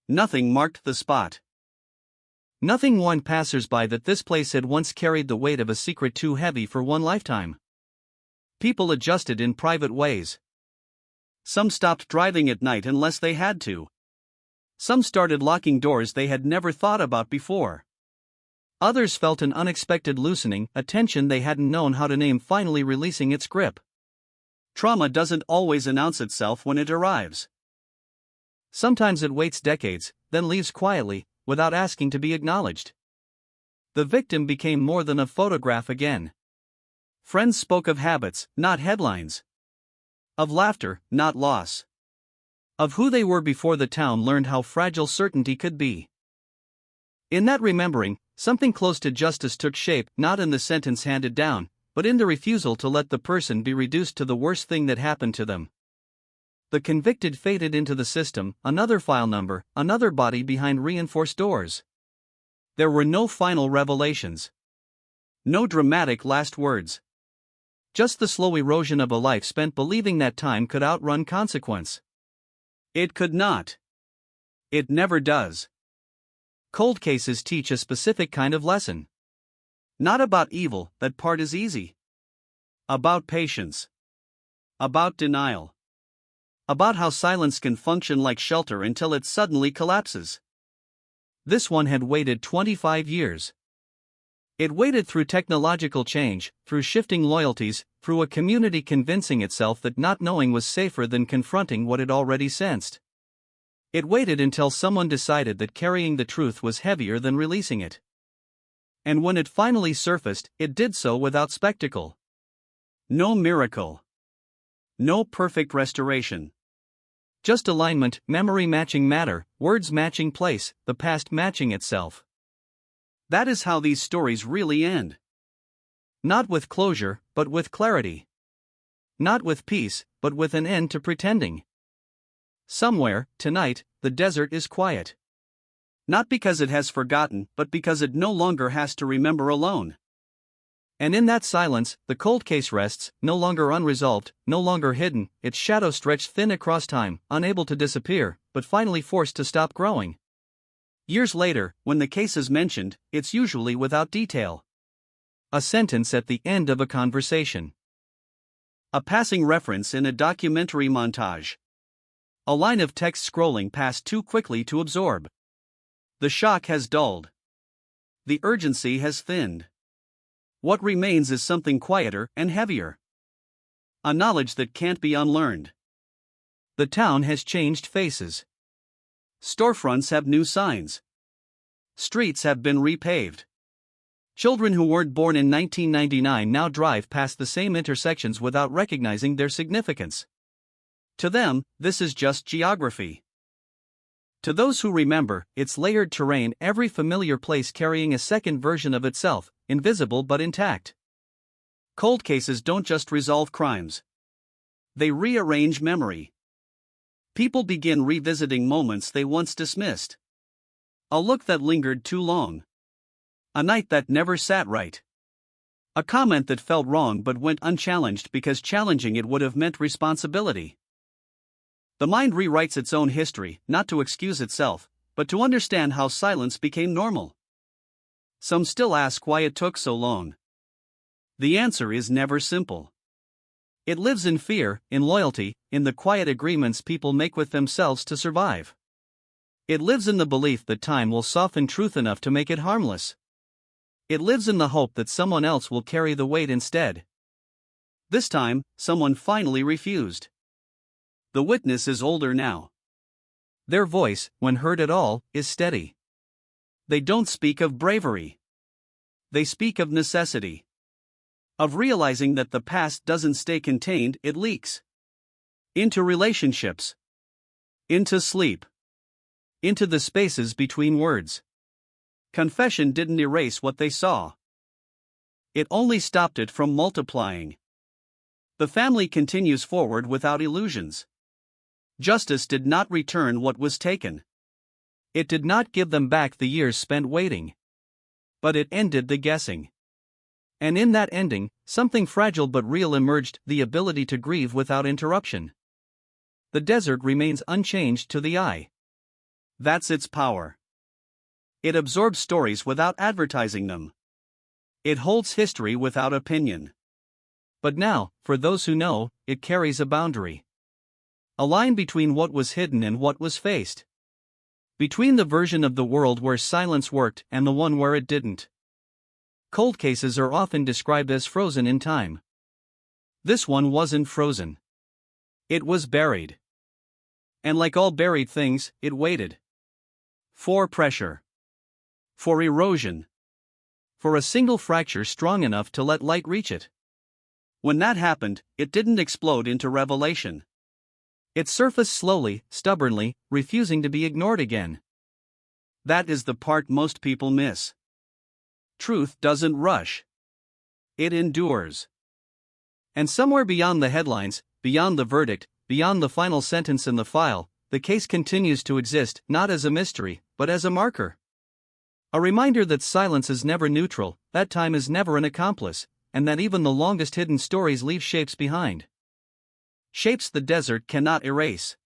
Nothing marked the spot. Nothing warned passers-by that this place had once carried the weight of a secret too heavy for one lifetime. People adjusted in private ways. Some stopped driving at night unless they had to. Some started locking doors they had never thought about before. Others felt an unexpected loosening, a tension they hadn't known how to name finally releasing its grip. Trauma doesn't always announce itself when it arrives. Sometimes it waits decades, then leaves quietly, without asking to be acknowledged. The victim became more than a photograph again. Friends spoke of habits, not headlines. Of laughter, not loss. Of who they were before the town learned how fragile certainty could be. In that remembering, something close to justice took shape, not in the sentence handed down, but in the refusal to let the person be reduced to the worst thing that happened to them. The convicted faded into the system, another file number, another body behind reinforced doors. There were no final revelations. No dramatic last words. Just the slow erosion of a life spent believing that time could outrun consequence. It could not. It never does. Cold cases teach a specific kind of lesson. Not about evil, that part is easy. About patience. About denial. About how silence can function like shelter until it suddenly collapses. This one had waited 25 years. It waited through technological change, through shifting loyalties, through a community convincing itself that not knowing was safer than confronting what it already sensed. It waited until someone decided that carrying the truth was heavier than releasing it. And when it finally surfaced, it did so without spectacle. No miracle. No perfect restoration. Just alignment, memory matching matter, words matching place, the past matching itself. That is how these stories really end. Not with closure, but with clarity. Not with peace, but with an end to pretending. Somewhere, tonight, the desert is quiet. Not because it has forgotten, but because it no longer has to remember alone. And in that silence, the cold case rests, no longer unresolved, no longer hidden, its shadow stretched thin across time, unable to disappear, but finally forced to stop growing. Years later, when the case is mentioned, it's usually without detail. A sentence at the end of a conversation. A passing reference in a documentary montage. A line of text scrolling past too quickly to absorb. The shock has dulled. The urgency has thinned. What remains is something quieter and heavier. A knowledge that can't be unlearned. The town has changed faces. Storefronts have new signs. Streets have been repaved. Children who weren't born in 1999 now drive past the same intersections without recognizing their significance. To them, this is just geography. To those who remember, it's layered terrain, every familiar place carrying a second version of itself, invisible but intact. Cold cases don't just resolve crimes. They rearrange memory. People begin revisiting moments they once dismissed. A look that lingered too long. A night that never sat right. A comment that felt wrong but went unchallenged because challenging it would have meant responsibility. The mind rewrites its own history, not to excuse itself, but to understand how silence became normal. Some still ask why it took so long. The answer is never simple. It lives in fear, in loyalty, in the quiet agreements people make with themselves to survive. It lives in the belief that time will soften truth enough to make it harmless. It lives in the hope that someone else will carry the weight instead. This time, someone finally refused. The witness is older now. Their voice, when heard at all, is steady. They don't speak of bravery. They speak of necessity. Of realizing that the past doesn't stay contained, it leaks. Into relationships. Into sleep. Into the spaces between words. Confession didn't erase what they saw. It only stopped it from multiplying. The family continues forward without illusions. Justice did not return what was taken. It did not give them back the years spent waiting. But it ended the guessing. And in that ending, something fragile but real emerged, the ability to grieve without interruption. The desert remains unchanged to the eye. That's its power. It absorbs stories without advertising them. It holds history without opinion. But now, for those who know, it carries a boundary. A line between what was hidden and what was faced. Between the version of the world where silence worked and the one where it didn't. Cold cases are often described as frozen in time. This one wasn't frozen. It was buried. And like all buried things, it waited. For pressure. For erosion. For a single fracture strong enough to let light reach it. When that happened, it didn't explode into revelation. It surfaced slowly, stubbornly, refusing to be ignored again. That is the part most people miss. Truth doesn't rush. It endures. And somewhere beyond the headlines, beyond the verdict, beyond the final sentence in the file, the case continues to exist, not as a mystery, but as a marker. A reminder that silence is never neutral, that time is never an accomplice, and that even the longest hidden stories leave shapes behind. Shapes the desert cannot erase.